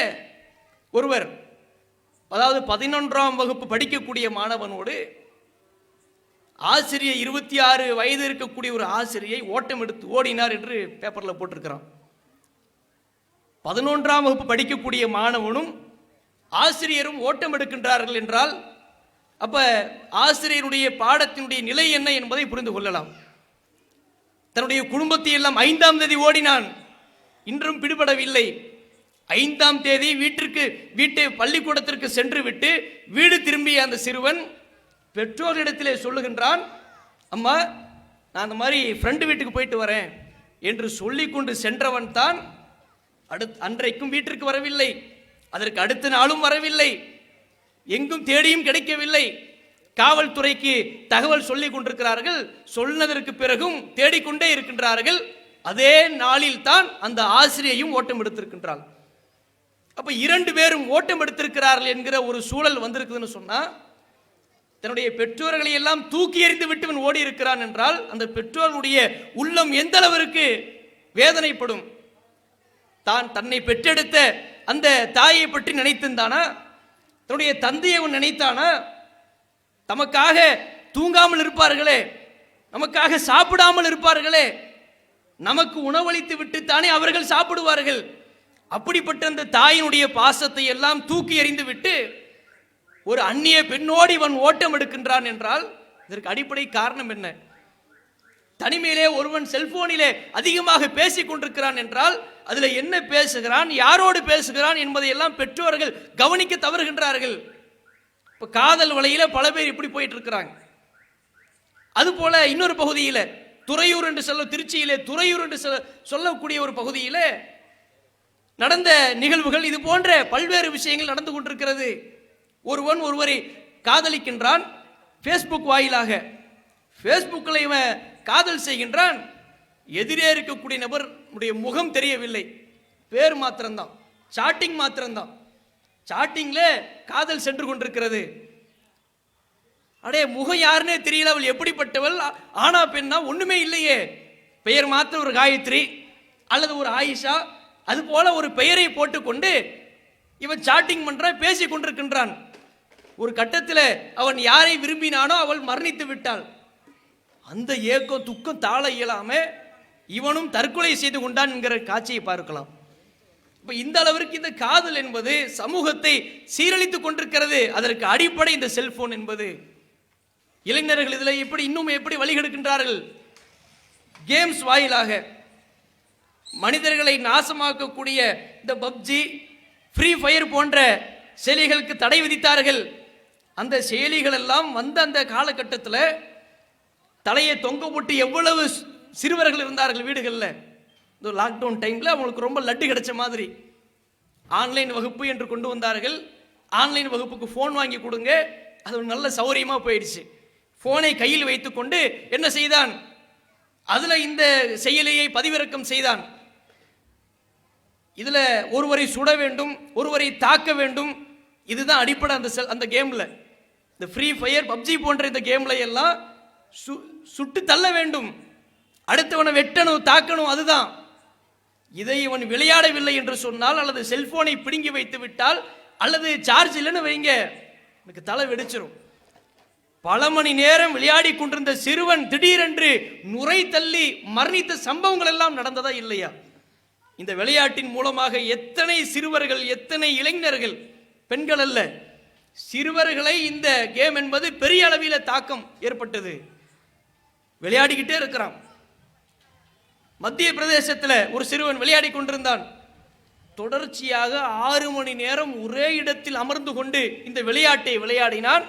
ஒருவர், அதாவது 11ஆம் வகுப்பு படிக்கக்கூடிய மாணவனோடு ஆசிரியை, 26 வயது இருக்கக்கூடிய ஒரு ஆசிரியை ஓட்டம் எடுத்து ஓடினார் என்று பேப்பர்ல போட்டிருக்கிறான். 11ஆம் வகுப்பு படிக்கக்கூடிய மாணவனும் ஆசிரியரும் ஓட்டம் எடுக்கின்றார்கள் என்றால் அப்ப ஆசிரியருடைய பாடத்தினுடைய நிலை என்ன என்பதை புரிந்து கொள்ளலாம். தன்னுடைய குடும்பத்தை எல்லாம் 5ஆம் தேதி ஓடினான், இன்றும் பிடிபடவில்லை. 5ஆம் தேதி வீட்டு பள்ளிக்கூடத்திற்கு சென்று விட்டு வீடு திரும்பிய அந்த சிறுவன் பெற்றோரிடத்திலே சொல்லுகின்றான், அம்மா நான் அந்த மாதிரி ஃப்ரெண்டு வீட்டுக்கு போயிட்டு வரேன் என்று சொல்லிக்கொண்டு சென்றவன் தான் அன்றைக்கும் வீட்டிற்கு வரவில்லை, அதற்கு அடுத்த நாளும் வரவில்லை, எங்கும் தேடியும் கிடைக்கவில்லை. காவல்துறைக்கு தகவல் சொல்லிக் கொண்டிருக்கிறார்கள், சொன்னதற்கு பிறகும் தேடிக்கொண்டே இருக்கின்றார்கள். அதே நாளில் தான் அந்த ஆசிரியையும் ஓட்டம் எடுத்திருக்கின்றாள். அப்ப 2 பேரும் ஓட்டம் எடுத்திருக்கிறார்கள் என்கிற ஒரு சூழல் வந்திருக்குதுன்னு சொன்னா, தன்னுடைய பெற்றோர்களை எல்லாம் தூக்கி எறிந்து விட்டு ஓடி இருக்கிறான் என்றால் அந்த பெற்றோர்களுடைய உள்ளம் எந்த அளவிற்கு வேதனைப்படும். தன்னை பெற்றெடுத்த அந்த தாயை பற்றி நினைத்திருந்தானா? தன்னுடைய தந்தையை அவன் நினைத்தானா? தமக்காக தூங்காமல் இருப்பார்களே, நமக்காக சாப்பிடாமல் இருப்பார்களே, நமக்கு உணவளித்து விட்டு தானே அவர்கள் சாப்பிடுவார்கள். அப்படிப்பட்ட அந்த தாயினுடைய பாசத்தை எல்லாம் தூக்கி எறிந்து விட்டு ஒரு அந்நிய பெண்ணோடு இவன் ஓட்டம் எடுக்கின்றான் என்றால் இதற்கு அடிப்படை காரணம் என்ன? தனிமையிலே ஒருவன் செல்போனிலே அதிகமாக பேசிக் கொண்டிருக்கிறான் என்றால் அதுல என்ன பேசுகிறான், யாரோடு பேசுகிறான் என்பதை எல்லாம் பெற்றோர்கள் கவனிக்க தவறுகின்றார்கள். இப்ப காதல் வலையில பல பேர் இப்படி போயிட்டு இருக்கிறாங்க. அது போல இன்னொரு பகுதியில துறையூர் என்று திருச்சியிலே துறையூர் என்று சொல்லக்கூடிய ஒரு பகுதியில நடந்த நிகழ்வுகள், இது போன்ற பல்வேறு விஷயங்கள் நடந்து கொண்டிருக்கிறது. ஒருவன் ஒருவரை காதலிக்கின்றான் ஃபேஸ்புக் வாயிலாக. ஃபேஸ்புக்கில் இவன் காதல் செய்கின்றான். எதிரே இருக்கக்கூடிய நபர் முகம் தெரியவில்லை, பேர் மாத்திரம்தான், சாட்டிங் மாத்திரம்தான். சாட்டிங்ல காதல் சென்று கொண்டிருக்கிறது. அடே முகம் யாருன்னே தெரியல, அவள் எப்படிப்பட்டவள், ஆனா பெண்ணா ஒண்ணுமே இல்லையே, பெயர் மாத்திரம் ஒரு காயத்ரி அல்லது ஒரு ஆயிஷா, அது போல ஒரு பெயரை போட்டுக்கொண்டு இவன் சாட்டிங் பண்றான், பேசி கொண்டிருக்கின்றான். ஒரு கட்டத்தில் அவன் யாரை விரும்பினானோ அவள் மரணித்து விட்டாள். அந்த ஏக்கம் துக்கம் தாழ இயலாம இவனும் தற்கொலை செய்து கொண்டான் என்கிற காட்சியை பார்க்கலாம். இப்ப இந்த அளவிற்கு இந்த காதல் என்பது சமூகத்தை சீரழித்துக் கொண்டிருக்கிறது. அதற்கு அடிப்படை இந்த செல்போன் என்பது. இளைஞர்கள் இதில் எப்படி வழிகெடுக்கின்றார்கள்? கேம்ஸ் வாயிலாக மனிதர்களை நாசமாக்கக்கூடிய இந்த பப்ஜி, ஃப்ரீ ஃபயர் போன்ற செயலிகளுக்கு தடை விதித்தார்கள். அந்த செயலிகள் எல்லாம் வந்த அந்த காலகட்டத்தில் தலையை தொங்க போட்டு எவ்வளவு சிறுவர்கள் இருந்தார்கள் வீடுகளில். இந்த லாக்டவுன் டைமில் அவங்களுக்கு ரொம்ப லட்டு கிடைச்ச மாதிரி ஆன்லைன் வகுப்பு என்று கொண்டு வந்தார்கள். ஆன்லைன் வகுப்புக்கு ஃபோன் வாங்கி கொடுங்க, அது ஒரு நல்ல சௌகரியமாக போயிடுச்சு. ஃபோனை கையில் வைத்துக்கொண்டு என்ன செய்தான்? அதில் இந்த செயலியை பதிவிறக்கம் செய்தான். இதில் ஒருவரை சுட வேண்டும், ஒருவரை தாக்க வேண்டும், இதுதான் அடிப்படை அந்த கேமில். இந்த ஃப்ரீ ஃபயர் பப்ஜி போன்ற இந்த கேமில் எல்லாம் சுட்டு தள்ள வேண்டும், அடுத்தவனை வெட்டணும், தாக்கணும், அதுதான். இதை இவன் விளையாடவில்லை என்று சொன்னால், அல்லது செல்போனை பிடுங்கி வைத்து விட்டால், அல்லது சார்ஜ் இல்லைன்னு வைங்க, எனக்கு தலை வெடிச்சிடும். பல மணி நேரம் விளையாடி கொண்டிருந்த சிறுவன் திடீரென்று நுரை தள்ளி மரணித்த சம்பவங்கள் எல்லாம் நடந்ததா இல்லையா? இந்த விளையாட்டின் மூலமாக எத்தனை சிறுவர்கள், எத்தனை இளைஞர்கள், பெண்கள் அல்ல, சிறுவர்களை இந்த கேம் என்பது பெரிய அளவில் தாக்கம் ஏற்பட்டது. விளையாடிக்கிட்டே இருக்கிறான். மத்திய பிரதேசத்தில் ஒரு சிறுவன் விளையாடி கொண்டிருந்தான். தொடர்ச்சியாக 6 மணி நேரம் ஒரே இடத்தில் அமர்ந்து கொண்டு இந்த விளையாட்டை விளையாடினான்.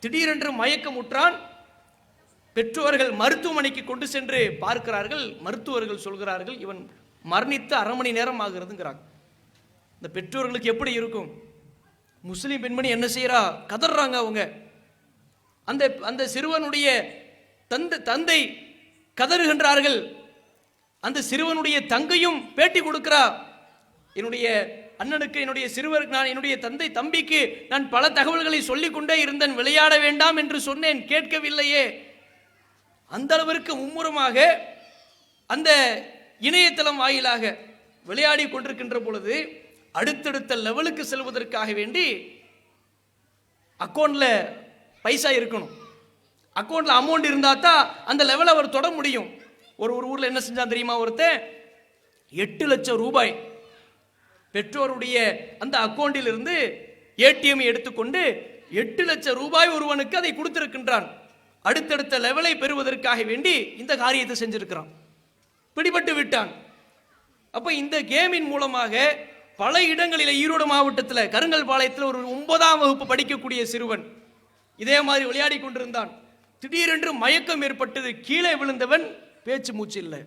திடீரென்று மயக்கமுற்றான். பெற்றோர்கள் மருத்துவமனைக்கு கொண்டு சென்று பார்க்கிறார்கள். மருத்துவர்கள் சொல்கிறார்கள், இவன் மரணித்து 1/2 மணி நேரம் ஆகிறதுங்கிறாங்க. இந்த பெற்றோர்களுக்கு எப்படி இருக்கும்? முஸ்லீம் பெண்மணி என்ன செய்யறா? கதறாங்க அவங்க. அந்த சிறுவனுடைய தந்தை கதறுகின்றார்கள். அந்த சிறுவனுடைய தங்கையும் பேட்டி கொடுக்கிறா. என்னுடைய அண்ணனுக்கு, என்னுடைய தம்பிக்கு நான் பல தகவல்களை சொல்லிக் கொண்டே இருந்தேன், விளையாட வேண்டாம் என்று சொன்னேன், கேட்கவில்லையே. அந்த அளவிற்கு மும்முரமாக அந்த இணையதளம் வாயிலாக விளையாடி கொண்டிருக்கின்ற பொழுது அடுத்தடுத்த லெவலுக்கு செல்வதற்காக வேண்டி அக்கௌண்ட்ல பைசா இருக்கணும், அக்கௌண்ட்ல அமௌண்ட் இருந்தா தான் அந்த லெவலை அவர் தொட முடியும். ஒரு ஊர்ல என்ன செஞ்சான் தெரியுமா? ஒருத்தன் 8 லட்சம் ரூபாய் பெற்றோருடைய அந்த அக்கௌண்டில் இருந்து ஏடிஎம் எடுத்துக்கொண்டு 8 லட்சம் ரூபாய் ஒருவனுக்கு அதை கொடுத்திருக்கின்றான். அடுத்தடுத்த லெவலை பெறுவதற்காக வேண்டி இந்த காரியத்தை செஞ்சிருக்கிறான், பிடிபட்டு விட்டான். அப்ப இந்த கேமின் மூலமாக பல இடங்களில் ஈரோடு மாவட்டத்தில் கருங்கல் பாளையத்தில் ஒரு 9ஆம் வகுப்பு படிக்கக்கூடிய சிறுவன் இதே மாதிரி விளையாடி கொண்டிருந்தான். திடீரென்று மயக்கம் ஏற்பட்டது. கீழே விழுந்தவன் பேச்சு மூச்சு இல்லை.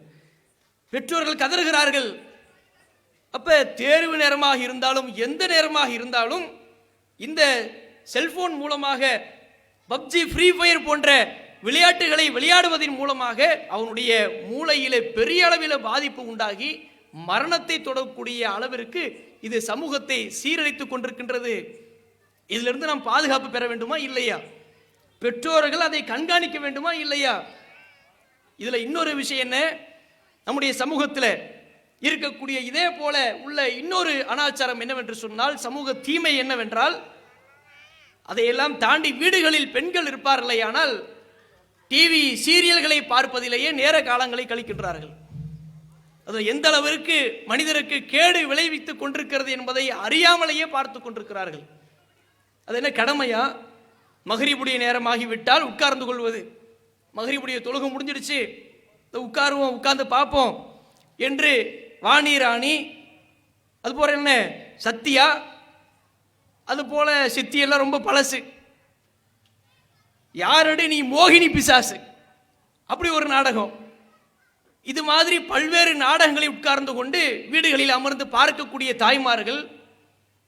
பெற்றோர்கள் கதறுகிறார்கள். அப்ப தேர்வு நேரமாக இருந்தாலும் எந்த நேரமாக இருந்தாலும் இந்த செல்போன் மூலமாக பப்ஜி, ஃப்ரீ ஃபயர் போன்ற விளையாட்டுகளை விளையாடுவதன் மூலமாக அவனுடைய மூளையிலே பெரிய அளவில் பாதிப்பு உண்டாகி மரணத்தை தொடரக்கூடிய அளவிற்கு இது சமூகத்தை சீரழித்துக் கொண்டிருக்கின்றது. இதிலிருந்து நாம் பாதுகாப்பு பெற வேண்டுமா இல்லையா? பெற்றோர்கள் அதை கண்காணிக்க வேண்டுமா இல்லையா? இதுல இன்னொரு விஷயம் என்ன, நம்முடைய சமூகத்தில் இருக்கக்கூடிய இதே போல உள்ள இன்னொரு அனாச்சாரம் என்னவென்று சொன்னால், சமூக தீமை என்னவென்றால், அதையெல்லாம் தாண்டி வீடுகளில் பெண்கள் இருப்பார்களேயானால் டிவி சீரியல்களை பார்ப்பதிலேயே நேர காலங்களை கழிக்கின்றார்கள். அது எந்த அளவிற்கு மனிதருக்கு கேடு விளைவித்துக் கொண்டிருக்கிறது என்பதை அறியாமலேயே பார்த்து கொண்டிருக்கிறார்கள். அது என்ன கடமையா? மகரிபுடைய நேரமாகிவிட்டால் உட்கார்ந்து கொள்வது, மகரிபுடைய தொழுகை முடிஞ்சிடுச்சு உட்காருவோம், உட்கார்ந்து பார்ப்போம் என்று வாணி ராணி, அது போல என்ன சத்தியா, அது போல சித்தியெல்லாம் ரொம்ப பழசு. யாரடி நீ மோகினி பிசாசு, அப்படி ஒரு நாடகம். இது மாதிரி பல்வேறு நாடகங்களை உட்கார்ந்து கொண்டு வீடுகளில் அமர்ந்து பார்க்கக்கூடிய தாய்மார்கள்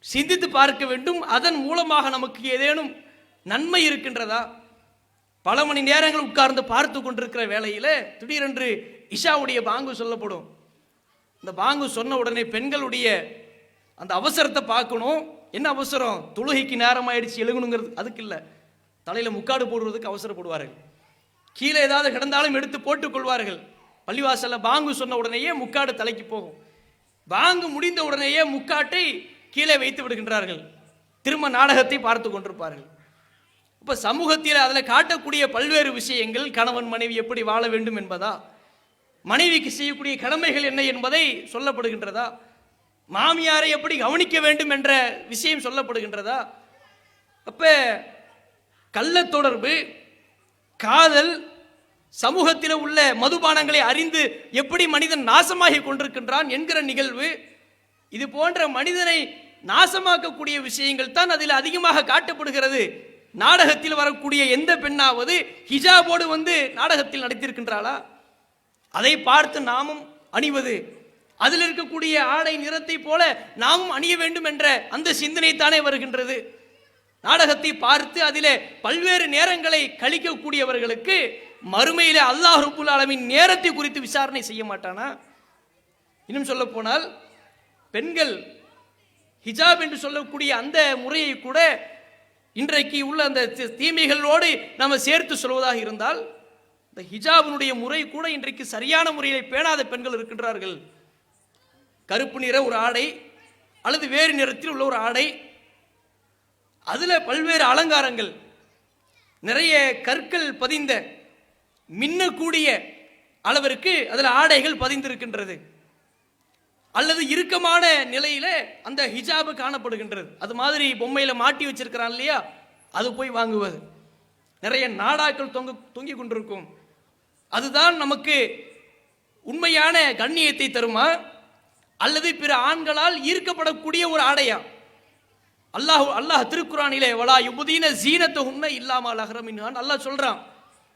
சிந்தித்து பார்க்க வேண்டும். அதன் மூலமாக நமக்கு ஏதேனும் நன்மை இருக்கின்றதா? பல மணி நேரங்கள் உட்கார்ந்து பார்த்து கொண்டிருக்கிற வேளையில் திடீரென்று இஷாவுடைய பாங்கு சொல்லப்படும். இந்த பாங்கு சொன்ன உடனே பெண்களுடைய அந்த அவசரத்தை பார்க்கணும். என்ன அவசரம்? தொழுகைக்கு நேரம் ஆயிடுச்சு எழுகணுங்கிறது, அதுக்கு இல்லை, தலையில் முக்காடு போடுறதுக்கு அவசரப்படுவார்கள். கீழே ஏதாவது கிடந்தாலும் எடுத்து போட்டுக் கொள்வார்கள். பள்ளிவாசல்ல பாங்கு சொன்ன உடனேயே முக்காடு தலைக்கு போகும். பாங்கு முடிந்த உடனேயே முக்காட்டை கீழே வைத்து விடுகின்றார்கள். திரும்ப நாடகத்தை பார்த்து கொண்டிருப்பார்கள். இப்ப சமூகத்தில் அதில் காட்டக்கூடிய பல்வேறு விஷயங்கள், கணவன் மனைவி எப்படி வாழ வேண்டும் என்பதா, மனைவிக்கு செய்யக்கூடிய கடமைகள் என்ன என்பதை சொல்லப்படுகின்றதா, மாமியாரை எப்படி கவனிக்க வேண்டும் என்ற விஷயம் சொல்லப்படுகின்றதா? அப்ப கள்ள தொடர்பு, காதல், சமூகத்தில் உள்ள மதுபானங்களை அறிந்து எப்படி மனிதன் நாசமாகி கொண்டிருக்கின்றான் என்கிற நிகழ்வு, இது போன்ற மனிதனை நாசமாக்கக்கூடிய விஷயங்கள் தான் அதில் அதிகமாக காட்டப்படுகிறது. நாடகத்தில் வரக்கூடிய எந்த பெண்ணாவது ஹிஜாபோடு வந்து நாடகத்தில் நடித்திருக்கின்றாளா? அதை பார்த்து நாமும் அணிவது, அதில் இருக்கக்கூடிய ஆடை நிறத்தை போல நாமும் அணிய வேண்டும் என்ற அந்த சிந்தனை தானே வருகின்றது. நாடகத்தை பார்த்து அதிலே பல்வேறு நேரங்களை கழிக்கக்கூடியவர்களுக்கு மறுமையிலே அல்லாஹ் ரப்புல் ஆலமீன் நேரத்தை குறித்து விசாரணை செய்ய மாட்டானா? இன்னும் சொல்ல போனால் பெண்கள் ஹிஜாப் என்று சொல்லக்கூடிய அந்த முறையை கூட இன்றைக்கு உள்ள அந்த தீமைகளோடு நம்ம சேர்த்து சொல்வதாக இருந்தால், இந்த ஹிஜாபினுடைய முறை கூட இன்றைக்கு சரியான முறையில் பேணாத பெண்கள் இருக்கின்றார்கள். கருப்பு நிற ஒரு ஆடை அல்லது வேறு நிறத்தில் உள்ள ஒரு ஆடை, அதுல பல்வேறு அலங்காரங்கள், நிறைய கற்கள் பதிந்த மின்னக்கூடிய அளவிற்கு அதில் ஆடைகள் பதிந்திருக்கின்றது. அல்லது இறுக்கமான நிலையில அந்த ஹிஜாபு காணப்படுகின்றது. அது மாதிரி பொம்மையில மாட்டி வச்சிருக்கிறான் இல்லையா, அது போய் வாங்குவது. நிறைய நாடாக்கள் தொங்கிக் கொண்டிருக்கும். அதுதான் நமக்கு உண்மையான கண்ணியத்தை தருமா, அல்லது பிற ஆண்களால் ஈர்க்கப்படக்கூடிய ஒரு ஆடையா? அல்லாஹ் திருக்குரானிலே வலா யுபுதீன ஜீனத்தஹுன்ன இல்லாம லஹ்ரமின்ஹான் அல்லாஹ் சொல்றான்.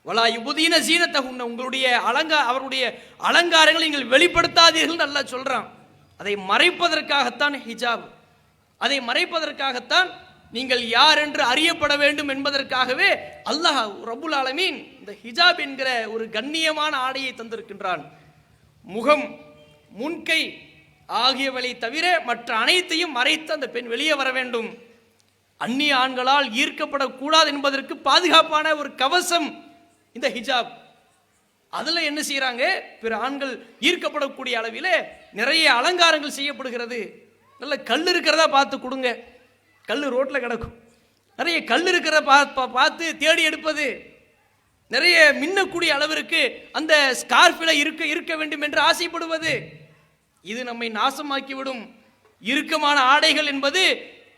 வலா யுபுதீன ஜீனத்தஹுன்ன, உங்களுடைய அவருடைய அலங்காரங்களை நீங்கள் வெளிப்படுத்தாதீர்கள் அல்லாஹ் சொல்றான். அதை மறைப்பதற்காகத்தான் ஹிஜாப், அதை மறைப்பதற்காகத்தான் நீங்கள் யார் என்று அறியப்பட வேண்டும் என்பதற்காகவே அல்லாஹ் ரப்புல் ஆலமீன் இந்த ஹிஜாப் என்கிற ஒரு கண்ணியமான ஆடையை தந்திருக்கின்றான். முகம், முன்கை ஆகியவளை தவிர மற்ற அனைத்தையும் மறைத்து அந்த பெண் வெளியே வர வேண்டும். அந்நிய ஆண்களால் ஈர்க்கப்படக்கூடாது என்பதற்கு பாதுகாப்பான ஒரு கவசம் இந்த ஹிஜாப். அதுல என்ன செய்யறாங்க, பிற ஆண்கள் ஈர்க்கப்படக்கூடிய அளவில் நிறைய அலங்காரங்கள் செய்யப்படுகிறது. நல்ல கல் இருக்கிறதா பார்த்து கொடுங்க, கல் ரோட்ல கிடக்கும், நிறைய கல் இருக்கிறத பார்த்து தேடி எடுப்பது, நிறைய மின்னக்கூடிய அளவிற்கு அந்த ஸ்கார்ஃபில இருக்க வேண்டும் என்று ஆசைப்படுவது, இது நம்மை நாசமாக்கிவிடும். இறுக்கமான ஆடைகள் என்பது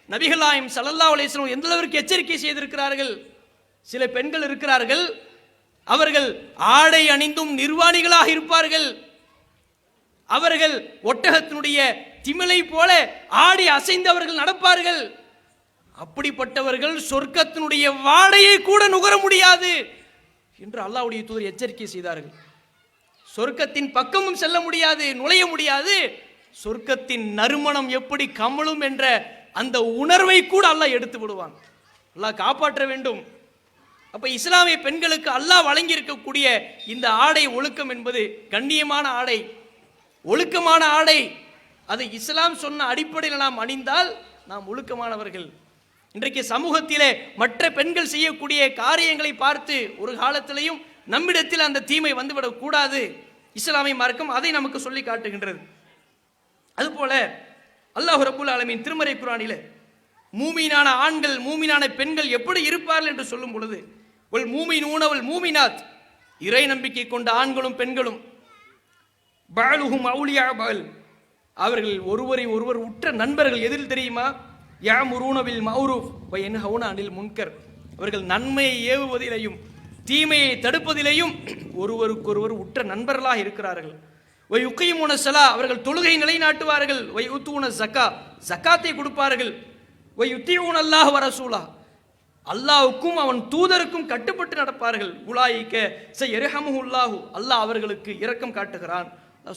நபிகள் நாயகம் ஸல்லல்லாஹு அலைஹி வஸல்லம் எந்த அளவிற்கு எச்சரிக்கை செய்திருக்கிறார்கள். சில பெண்கள் இருக்கிறார்கள், அவர்கள் ஆடை அணிந்தும் நிர்வாணிகளாக இருப்பார்கள். அவர்கள் ஒட்டகத்தினுடைய திமிலை போல ஆடி அசைந்தவர்கள் நடப்பார்கள். அப்படிப்பட்டவர்கள் சொர்க்கத்தினுடைய வாடையை கூட நுகர முடியாது என்று அல்லாஹ்வுடைய தூதர் எச்சரிக்கை செய்தார்கள். சொர்க்கத்தின் பக்கமும் செல்ல முடியாது, நுழைய முடியாது. சொர்க்கத்தின் நறுமணம் எப்படி கமலும் என்ற அந்த உணர்வை கூட அல்லாஹ் எடுத்து விடுவான். அல்லாஹ் காப்பாற்ற வேண்டும். அப்ப இஸ்லாமிய பெண்களுக்கு அல்லாஹ் வழங்கி இருக்கக்கூடிய இந்த ஆடை ஒழுக்கம் என்பது கண்ணியமான ஆடை, ஒழுக்கமான ஆடை. அது இஸ்லாம் சொன்ன அடிப்படையில் நாம் அணிந்தால் நாம் ஒழுக்கமானவர்கள். இன்றைக்கு சமூகத்திலே மற்ற பெண்கள் செய்யக்கூடிய காரியங்களை பார்த்து ஒரு காலத்திலையும் நம்மிடத்தில் அந்த தீமை வந்துவிடக் கூடாது. இஸ்லாமிய மார்க்கம் அதை நமக்கு சொல்லி காட்டுகின்றது. அதுபோல அல்லாஹ் ரப்பல் ஆலமீன் திருமறை குர்ஆனிலே மூமினான ஆண்கள் மூமினான பெண்கள் எப்படி இருப்பார்கள் என்று சொல்லும் பொழுது, வல் மூமினூன வல் மூமினாத், இறை நம்பிக்கை கொண்ட ஆண்களும் பெண்களும், பஅலுஹும் அவுலியா பஅல், அவர்கள் ஒருவரை ஒருவர் உற்ற நண்பர்கள். எதில் தெரியுமா? யாமுரூன பில் மஅரூஃப் வ யன்ஹவுன அனில் முன்கர், அவர்கள் நன்மையை ஏவுவதிலேயும் தீமையை தடுப்பதிலேயும் ஒருவருக்கொருவர் உற்ற நண்பர்களாக இருக்கிறார்கள். வ யுகீமுன ஸலா, அவர்கள் தொழுகை நிலைநாட்டுவார்கள். வ யுத்தூன ஸக்கா, ஸகாத்தை கொடுப்பார்கள். வ யுத்தீஊன அல்லாஹ் வ ரசூலா, அல்லாஹ்வுக்கும் அவன் தூதருக்கும் கட்டுப்பட்டு நடப்பார்கள். உலாயிக ஸயர்ஹமுல்லாஹு, அல்லாஹ் அவர்களுக்கு இரக்கம் காட்டுகிறான்,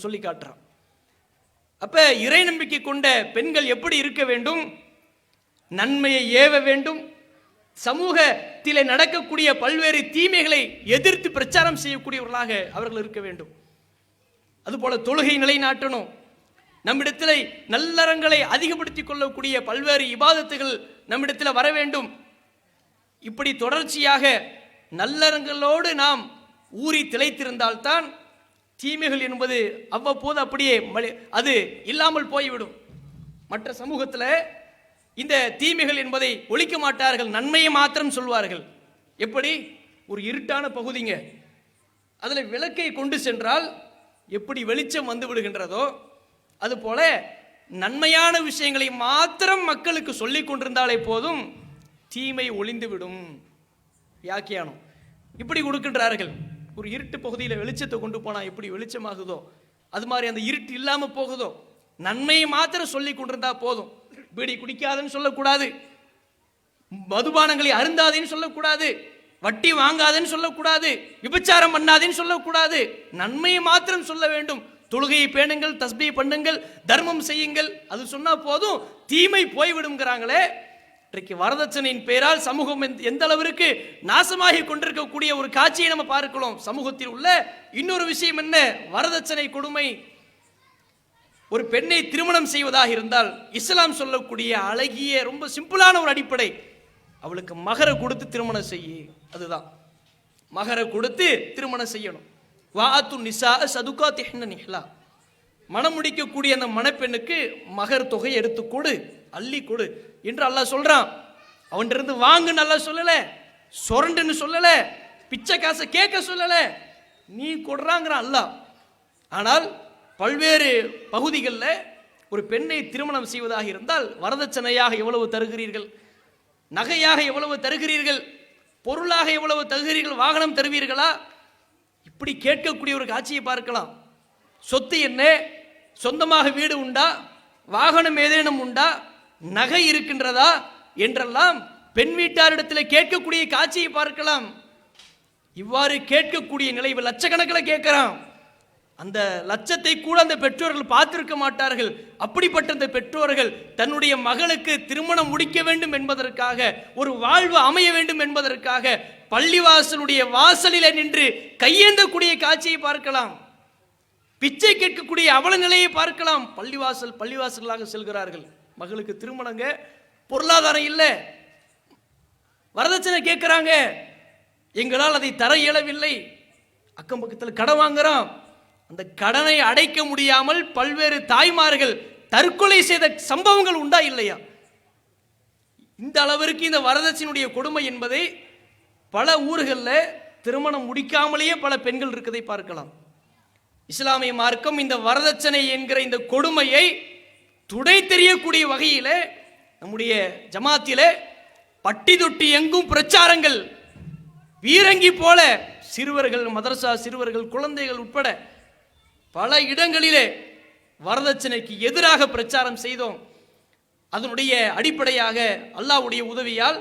சொல்லி காட்டுறான். அப்ப இறை நம்பிக்கை கொண்ட பெண்கள் எப்படி இருக்க வேண்டும்? நன்மையை ஏவ வேண்டும். சமூகத்திலே நடக்கக்கூடிய பல்வேறு தீமைகளை எதிர்த்து பிரச்சாரம் செய்யக்கூடியவர்களாக அவர்கள் இருக்க வேண்டும். அதுபோல தொழுகை நிலைநாட்டணும். நம்மிடத்தில் நல்லறங்களை அதிகப்படுத்திக் கொள்ளக்கூடிய பல்வேறு இபாதத்துகள் நம்மிடத்தில் வர வேண்டும். இப்படி தொடர்ச்சியாக நல்லறங்களோடு நாம் ஊறி திளைத்திருந்தால்தான் தீமைகள் என்பது அவ்வப்போது அப்படியே அது இல்லாமல் போய்விடும். மற்ற சமூகத்தில் இந்த தீமைகள் என்பதை ஒழிக்க மாட்டார்கள், நன்மையை மாத்திரம் சொல்வார்கள். எப்படி? ஒரு இருட்டான பகுதிங்க, அதில் விளக்கை கொண்டு சென்றால் எப்படி வெளிச்சம் வந்து விடுகின்றதோ அதுபோல நன்மையான விஷயங்களை மாத்திரம் மக்களுக்கு சொல்லிக் கொண்டிருந்தாலே போதும், தீமை ஒளிந்துவிடும். வியாக்கியானம் இப்படி கொடுக்கின்றார்கள். ஒரு இருட்டு பகுதியில் வெளிச்சத்தை கொண்டு போனால் எப்படி வெளிச்சமாகுதோ அது மாதிரி அந்த இருட்டு இல்லாமல் போகுதோ. நன்மையை மாத்திரம் சொல்லி கொண்டிருந்தா போதும். பீடி குடிக்காதன்னு சொல்லக்கூடாது, மதுபானங்களை அருந்தாதேன்னு சொல்லக்கூடாது, வட்டி வாங்காதேன்னு சொல்லக்கூடாது, விபச்சாரம் பண்ணாதேன்னு சொல்லக்கூடாது. நன்மையை மாத்திரம் சொல்ல வேண்டும். தொழுகையை பேணுங்கள், தஸ்பீஹ் பண்ணுங்கள், தர்மம் செய்யுங்கள், அது சொன்னா போதும், தீமை போய்விடுங்கிறாங்களே. இன்றைக்கு வரதட்சணையின் பெயரால் சமூகம் எந்த அளவிற்கு நாசமாகி கொண்டிருக்கக்கூடிய ஒரு காட்சியை நம்ம பார்க்கலாம். சமூகத்தில் உள்ள இன்னொரு விஷயம் என்ன? வரதட்சணை கொடுமை. ஒரு பெண்ணை திருமணம் செய்வதாக இருந்தால் இஸ்லாம் சொல்லக்கூடிய அழகிய ரொம்ப சிம்பிளான ஒரு அடிப்படை, அவளுக்கு மகரை கொடுத்து திருமணம் செய்ய. அதுதான் மகரை கொடுத்து திருமணம் செய்யணும். வாத்து நிசா சதுகாத்திஹ்ன நிஹ்லா, மனம் முடிக்கக்கூடிய அந்த மணப்பெண்ணுக்கு மகர் தொகை எடுத்து கொடு, அள்ளி கொடு என்று அல்லாஹ் சொல்றான். அவன்கிட்ட வாங்குன்னு அல்லாஹ் சொல்லல, சொரண்டுன்னு சொல்லல, பிச்சை காசை கேட்க சொல்லல, நீ கொடுறாங்கிறான் அல்லாஹ். ஆனால் பல்வேறு பகுதிகளில் ஒரு பெண்ணை திருமணம் செய்வதாக இருந்தால் வரதட்சணையாக எவ்வளவு தருகிறீர்கள், நகையாக எவ்வளவு தருகிறீர்கள், பொருளாக எவ்வளவு தருகிறீர்கள், வாகனம் தருவீர்களா? இப்படி கேட்கக்கூடிய ஒரு காட்சியை பார்க்கலாம். சொத்து என்ன, சொந்தமாக வீடு உண்டா, வாகனம் ஏதேனும் உண்டா, நகை இருக்கின்றதா என்றெல்லாம் பெண் வீட்டாரிடத்தில் கேட்கக்கூடிய காட்சியை பார்க்கலாம். இவ்வாறு கேட்கக்கூடிய நிலை லட்சக்கணக்கில் கேட்கிறான். அந்த லட்சத்தை கூட அந்த பெற்றோர்கள் பார்த்திருக்க மாட்டார்கள். அப்படிப்பட்ட அந்த பெற்றோர்கள் தன்னுடைய மகளுக்கு திருமணம் முடிக்க வேண்டும் என்பதற்காக, ஒரு வாழ்வு அமைய வேண்டும் என்பதற்காக பள்ளிவாசலுடைய வாசலில் நின்று கையேந்தக்கூடிய காட்சியை பார்க்கலாம். பிச்சை கேட்கக்கூடிய அவல நிலையை பார்க்கலாம். பள்ளிவாசலாக செல்கிறார்கள். மகளுக்கு திருமணங்க, பொருளாதாரம் இல்லை, வரதட்சணை கேட்கிறாங்க, எங்களால் அதை தர இயலவில்லை, அக்கம் பக்கத்தில் கடன் வாங்குறோம். அந்த கடனை அடைக்க முடியாமல் பல்வேறு தாய்மார்கள் தற்கொலை செய்த சம்பவங்கள் உண்டா இல்லையா? இந்த அளவிற்கு இந்த வரதட்சணையுடைய கொடுமை என்பதை பல ஊர்களில் திருமணம் முடிக்காமலேயே பல பெண்கள் இருக்கதை பார்க்கலாம். இஸ்லாமிய மார்க்கம் இந்த வரதட்சணை என்கிற இந்த கொடுமையை துடை தெரியக்கூடிய வகையிலே நம்முடைய ஜமாத்திலே பட்டி தொட்டி எங்கும் பிரச்சாரங்கள், வீரங்கி போல சிறுவர்கள், மதரசா சிறுவர்கள், குழந்தைகள் உட்பட பல இடங்களிலே வரதட்சணைக்கு எதிராக பிரச்சாரம் செய்தோம். அதனுடைய அடிப்படையாக அல்லாஹ்வுடைய உதவியால்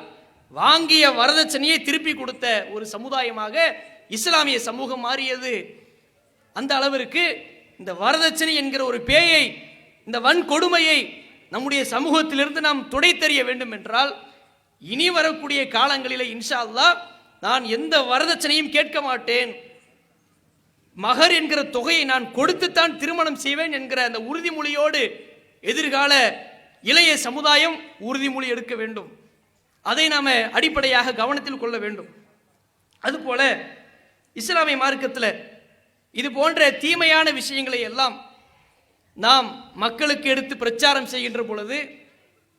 வாங்கிய வரதட்சணையை திருப்பி கொடுத்த ஒரு சமுதாயமாக இஸ்லாமிய சமூகம் மாறியது. அந்த அளவிற்கு இந்த வரதட்சணை என்கிற ஒரு பேயை, இந்த வன்கொடுமையை நம்முடைய சமூகத்திலிருந்து நாம் துடை தெரிய வேண்டும் என்றால் இனி வரக்கூடிய காலங்களிலே இன்ஷா அல்லாஹ் நான் எந்த வரதட்சணையும் கேட்க மாட்டேன், மகர் என்கிற தொகையை நான் கொடுத்துத்தான் திருமணம் செய்வேன் என்கிற அந்த உறுதிமொழியோடு எதிர்கால இளைய சமுதாயம் உறுதிமொழி எடுக்க வேண்டும். அதை நாம் அடிப்படையாக கவனத்தில் கொள்ள வேண்டும். அதுபோல இஸ்லாமிய மார்க்கத்தில் இது போன்ற தீமையான விஷயங்களை எல்லாம் நாம் மக்களுக்கு எடுத்து பிரச்சாரம் செய்கின்ற பொழுது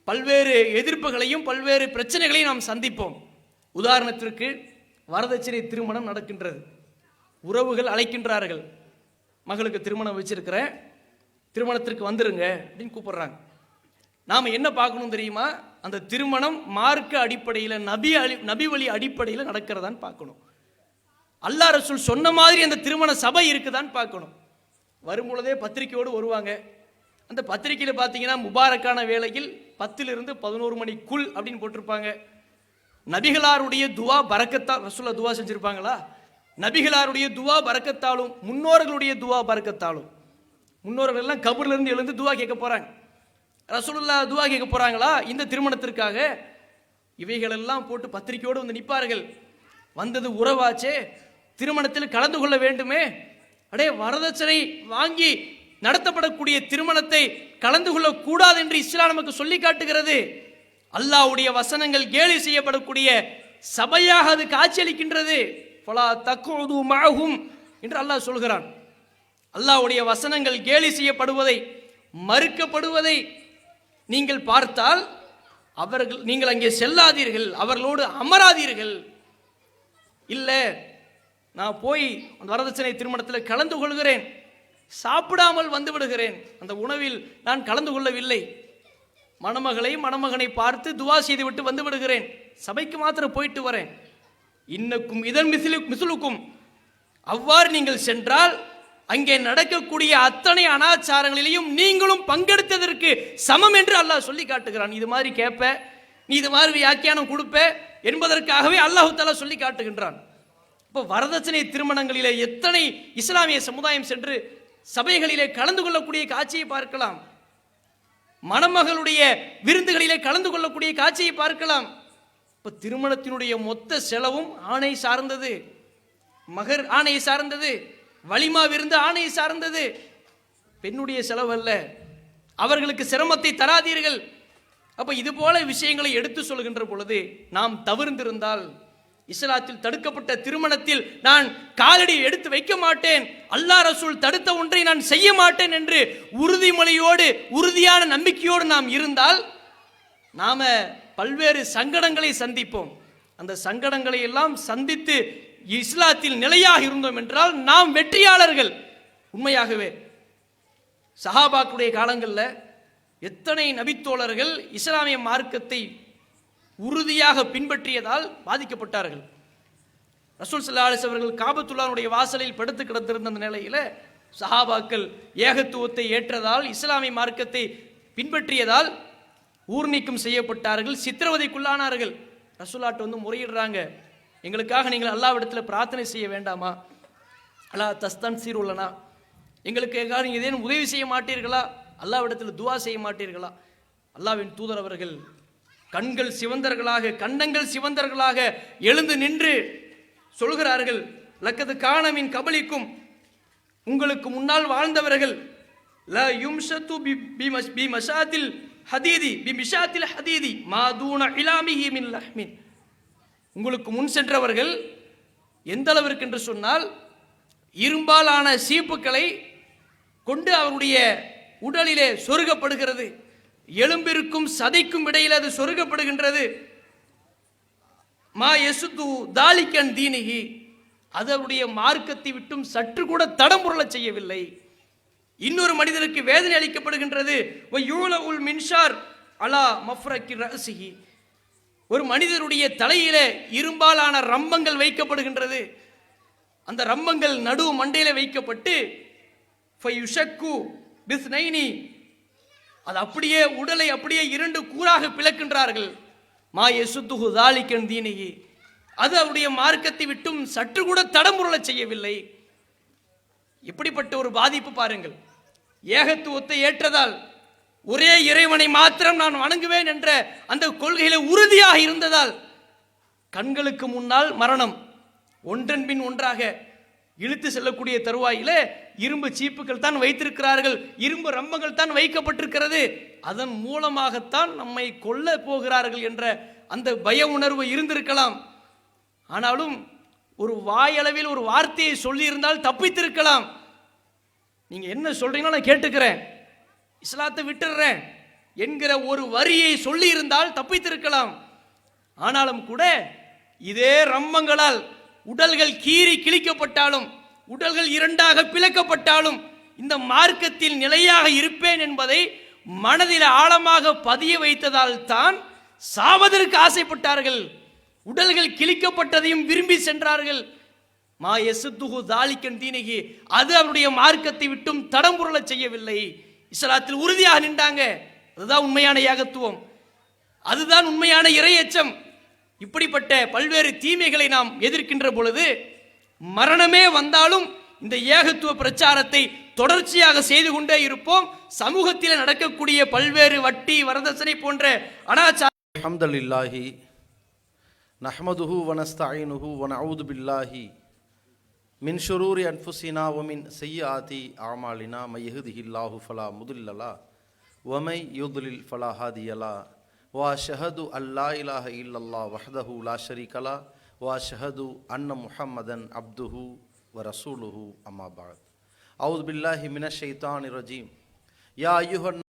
பல்வேறு எதிர்ப்புகளையும் பல்வேறு பிரச்சனைகளையும் நாம் சந்திப்போம். உதாரணத்திற்கு வரதட்சணை திருமணம் நடக்கின்றது, உறவுகள் அழைக்கின்றார்கள், மகளுக்கு திருமணம் வச்சிருக்கிறேன், திருமணத்திற்கு வந்துருங்க அப்படின்னு கூப்பிடுறாங்க. நாம் என்ன பார்க்கணும் தெரியுமா? அந்த திருமணம் மார்க்க அடிப்படையில், நபி வழி அடிப்படையில் நடக்கிறதான்னு பார்க்கணும். அல்லாஹ் ரசூல் சொன்ன மாதிரி அந்த திருமண சபை இருக்குதான்னு பார்க்கணும். வரும்பொழுதே பத்திரிக்கையோடு வருவாங்க. அந்த பத்திரிக்கையில் பார்த்தீங்கன்னா முபாரக்கான வேளையில் 10 to 11 மணிக்குள் அப்படின்னு போட்டிருப்பாங்க. நபிகளாருடைய துவா பரக்கத்தால், ரசூலுல்லாஹ் துவா செஞ்சிருப்பாங்களா? நபிகளாருடைய துவா பரக்கத்தாலும் முன்னோர்களுடைய துவா பரக்கத்தாலும், முன்னோர்கள் எல்லாம் கபூர்ல இருந்து எழுந்து துவா கேட்க போறாங்க. ரசூலுல்லாஹ் துவா கேட்க போறாங்களா இந்த திருமணத்திற்காக? இவைகளெல்லாம் போட்டு பத்திரிக்கையோடு வந்து நிற்பார்கள். வந்தது உறவாச்சே, திருமணத்தில் கலந்து கொள்ள வேண்டுமே, அடே வரதட்சணை வாங்கி நடத்தப்படக்கூடிய திருமணத்தை கலந்து கொள்ளக்கூடாது என்று இஸ்லாம் நமக்கு சொல்லி காட்டுகிறது. அல்லாஹ்வுடைய வசனங்கள் கேலி செய்யப்படக்கூடிய சபையாக அது காட்சியளிக்கின்றது. ஃபலா தக்உது மஅஹும் என்று அல்லாஹ் சொல்கிறான். அல்லாஹ்வுடைய வசனங்கள் கேலி செய்யப்படுவதை, மறுக்கப்படுவதை நீங்கள் பார்த்தால் நீங்கள் அங்கே செல்லாதீர்கள், அவர்களோடு அமராதீர்கள். இல்லை, நான் போய் அந்த வரதட்சணை திருமணத்தில் கலந்து கொள்கிறேன், சாப்பிடாமல் வந்து விடுகிறேன், அந்த உணவில் நான் கலந்து கொள்ளவில்லை, மணமகனை பார்த்து துவா செய்து விட்டு வந்து விடுகிறேன், சபைக்கு மாத்திரம் போயிட்டு வரேன், இன்னக்கும் இதன் மிசிலுக்கும், அவ்வாறு நீங்கள் சென்றால் அங்கே நடக்கக்கூடிய அத்தனை அனாச்சாரங்களிலையும் நீங்களும் பங்கெடுத்ததற்கு சமம் என்று அல்லாஹ் சொல்லி காட்டுகிறான். இது மாதிரி கேட்ப, நீ இது மாதிரி வியாக்கியானம் கொடுப்ப என்பதற்காகவே அல்லாஹ் தஆலா சொல்லி காட்டுகின்றான். இப்போ வரதட்சணை திருமணங்களிலே எத்தனை இஸ்லாமிய சமுதாயம் சென்று சபைகளிலே கலந்து கொள்ளக்கூடிய காட்சியை பார்க்கலாம். மணமகளுடைய விருந்துகளிலே கலந்து கொள்ளக்கூடிய காட்சியை பார்க்கலாம். இப்போ திருமணத்தினுடைய மொத்த செலவும் ஆணை சார்ந்தது, மகர் ஆணை சார்ந்தது, வலிமா விருந்து ஆணை சார்ந்தது, பெண்ணுடைய செலவு அல்ல. அவர்களுக்கு சிரமத்தை தராதீர்கள். அப்போ இது போல விஷயங்களை எடுத்து சொல்கின்ற பொழுது நாம் தவிர்ந்திருந்தால், இஸ்லாத்தில் தடுக்கப்பட்ட திருமணத்தில் நான் காலடி எடுத்து வைக்க மாட்டேன், அல்லாஹ் ரசூல் தடுத்த ஒன்றை நான் செய்ய மாட்டேன் என்று உறுதிமொழியோடு, உறுதியான நம்பிக்கையோடு நாம் இருந்தால் நாம பல்வேறு சங்கடங்களை சந்திப்போம். அந்த சங்கடங்களை எல்லாம் சந்தித்து இஸ்லாத்தில் நிலையாக இருந்தோம் என்றால் நாம் வெற்றியாளர்கள். உண்மையாகவே சஹாபாக்களுடைய காலங்களில் எத்தனை நபித்தோழர்கள் இஸ்லாமிய மார்க்கத்தை உறுதியாக பின்பற்றியதால் பாதிக்கப்பட்டார்கள். ரசூல் ஸல்லல்லாஹு அலைஹி வஸல்லம் அவர்கள் காபத்துல்லாஹ்வுடைய வாசலில் படுத்து கிடந்திருந்த அந்த நிலையில் சஹாபாக்கள் ஏகத்துவத்தை ஏற்றதால், இஸ்லாமிய மார்க்கத்தை பின்பற்றியதால் ஊர் நீக்கம் செய்யப்பட்டார்கள், சித்திரவதைக்குள்ளானார்கள். ரசூலாட்ட வந்து முறையிடுறாங்க, எங்களுக்காக நீங்கள் அல்லாஹ்விடத்தில் பிரார்த்தனை செய்ய வேண்டாமா? அல்லாஹ் தஸ்தான் சீருள்ளனா, எங்களுக்காக நீங்கள் ஏதேனும் உதவி செய்ய மாட்டீர்களா? அல்லாஹ்விடத்தில் துவா செய்ய மாட்டீர்களா? அல்லாஹ்வின் தூதர் அவர்கள் கண்கள் சிவந்தர்களாக, கண்டங்கள் சிவந்தர்களாக எழுந்து நின்று சொல்கிறார்கள், லக்கது கானமின் கபலிக்கும், உங்களுக்கு முன்னால் வாழ்ந்தவர்கள், லா யும்ஷத்து பி மஷாத்தில் ஹதீதி பி மிஷாத்தில் ஹதீதி மாதூன இலாமிஹி மின் லஹ்மின், உங்களுக்கு முன் சென்றவர்கள் எந்த அளவிற்கு என்று சொன்னால் இரும்பாலான சீப்புக்களை கொண்டு அவருடைய உடலிலே சொருகப்படுகிறது, எலும்பிற்கும் சதைக்கும் இடையில் அது சொருகப்படுகின்றது. மா யசுது தாலிகன் தீனிஹி, அது அவருடைய மார்க்கத்தை விட்டும் சற்று கூட தடம் புரள செய்யவில்லை. இன்னொரு மனிதனுக்கு வேதனை அளிக்கப்படுகின்றது. யூலஉல் மின்ஷார் அலா மஃப்ரக்கி ரஅஸிஹி, ஒரு மனிதருடைய தலையில இரும்பாலான ரம்பங்கள் வைக்கப்படுகின்றது. அந்த ரம்பங்கள் நடு மண்டையில வைக்கப்பட்டு ஃபயுஷக்கு பிஸ்னைனி, அது அப்படியே உடலை அப்படியே இரண்டு கூறாக பிளக்கின்றார்கள். மா யசுத்துஹு தாலிகன் தீனிஹி, அது அவருடைய மார்க்கத்தை விட்டும் சற்று கூட தடமுறல செய்யவில்லை. இப்படிப்பட்ட ஒரு பாதிப்பு பாருங்கள். ஏகத்துவத்தை ஏற்றதால், ஒரே இறைவனை மாத்திரம் நான் வணங்குவேன் என்ற அந்த கொள்கையில உறுதியாக இருந்ததால் கண்களுக்கு முன்னால் மரணம் ஒன்றன் பின் ஒன்றாக இழுத்து செல்லக்கூடிய தருவாயில இரும்பு சீப்புகள் தான் வைத்திருக்கிறார்கள், இரும்பு ரம்பங்கள் தான் வைக்கப்பட்டிருக்கிறது. அதன் மூலமாகத்தான் நம்மை கொல்ல போகிறார்கள் என்ற அந்த பய உணர்வு இருந்திருக்கலாம். ஆனாலும் ஒரு வாயளவில் ஒரு வார்த்தையை சொல்லி இருந்தால் தப்பித்திருக்கலாம். நீங்க என்ன சொல்றீங்களோ நான் கேட்டுக்கிறேன், இஸ்லாத்தை விட்டுறேன் என்கிற ஒரு வரியை சொல்லி இருந்தால் தப்பித்திருக்கலாம். ஆனாலும் கூட இதே ரம்பங்களால் உடல்கள் கீறி கிழிக்கப்பட்டாலும், உடல்கள் இரண்டாக பிளக்கப்பட்டாலும் இந்த மார்க்கத்தில் நிலையாக இருப்பேன் என்பதை மனதில் ஆழமாக பதிய வைத்ததால் தான் சாவதற்கு ஆசைப்பட்டார்கள். உடல்கள் கிழிக்கப்பட்டதையும் விரும்பி சென்றார்கள். மா யசுத்துஹு தாலிகன் தீனிஹி, அது அவருடைய மார்க்கத்தை விட்டும் தடம்புரள செய்யவில்லை. இஸ்லாத்தில் உறுதியாக நின்றாங்க. அதுதான் உண்மையான ஏகத்துவம், அதுதான் உண்மையான இறையச்சம். இப்படிப்பட்ட பல்வேறு தீமைகளை நாம் எதிர்க்கின்ற பொழுது மரணமே வந்தாலும் இந்த ஏகத்துவ பிரச்சாரத்தை தொடர்ச்சியாக செய்து கொண்டே இருப்போம். சமூகத்தில் நடக்கக்கூடிய பல்வேறு வட்டி வரதட்சணை போன்ற அனாச்சார அல்ஹம்துலில்லாஹி நஹ்மதுஹு வ நஸ்தஈனுஹு வ நஊது பில்லாஹி மின் ஷுரூரி அன்ஃபுஸினா வ மின் ஸய்யிஆத்தி அமாலினா மை யஹ்திஹில்லாஹு ஃபலா முதில்ல லஹு வ மை யுத்லில் ஃபலா ஹாதிய லஹு வ அஷ்ஹது அல்லா இலாஹ இல்லல்லாஹ் வஹ்தஹு லா ஷரீக லஹு வ அஷ்ஹது அன்ன முஹம்மதன் அப்துஹு வ ரசூலுஹு அம்மா பஅத். அஊது பில்லாஹி மினஷ் ஷைத்தானிர் ரஜீம். யா அய்யுஹன்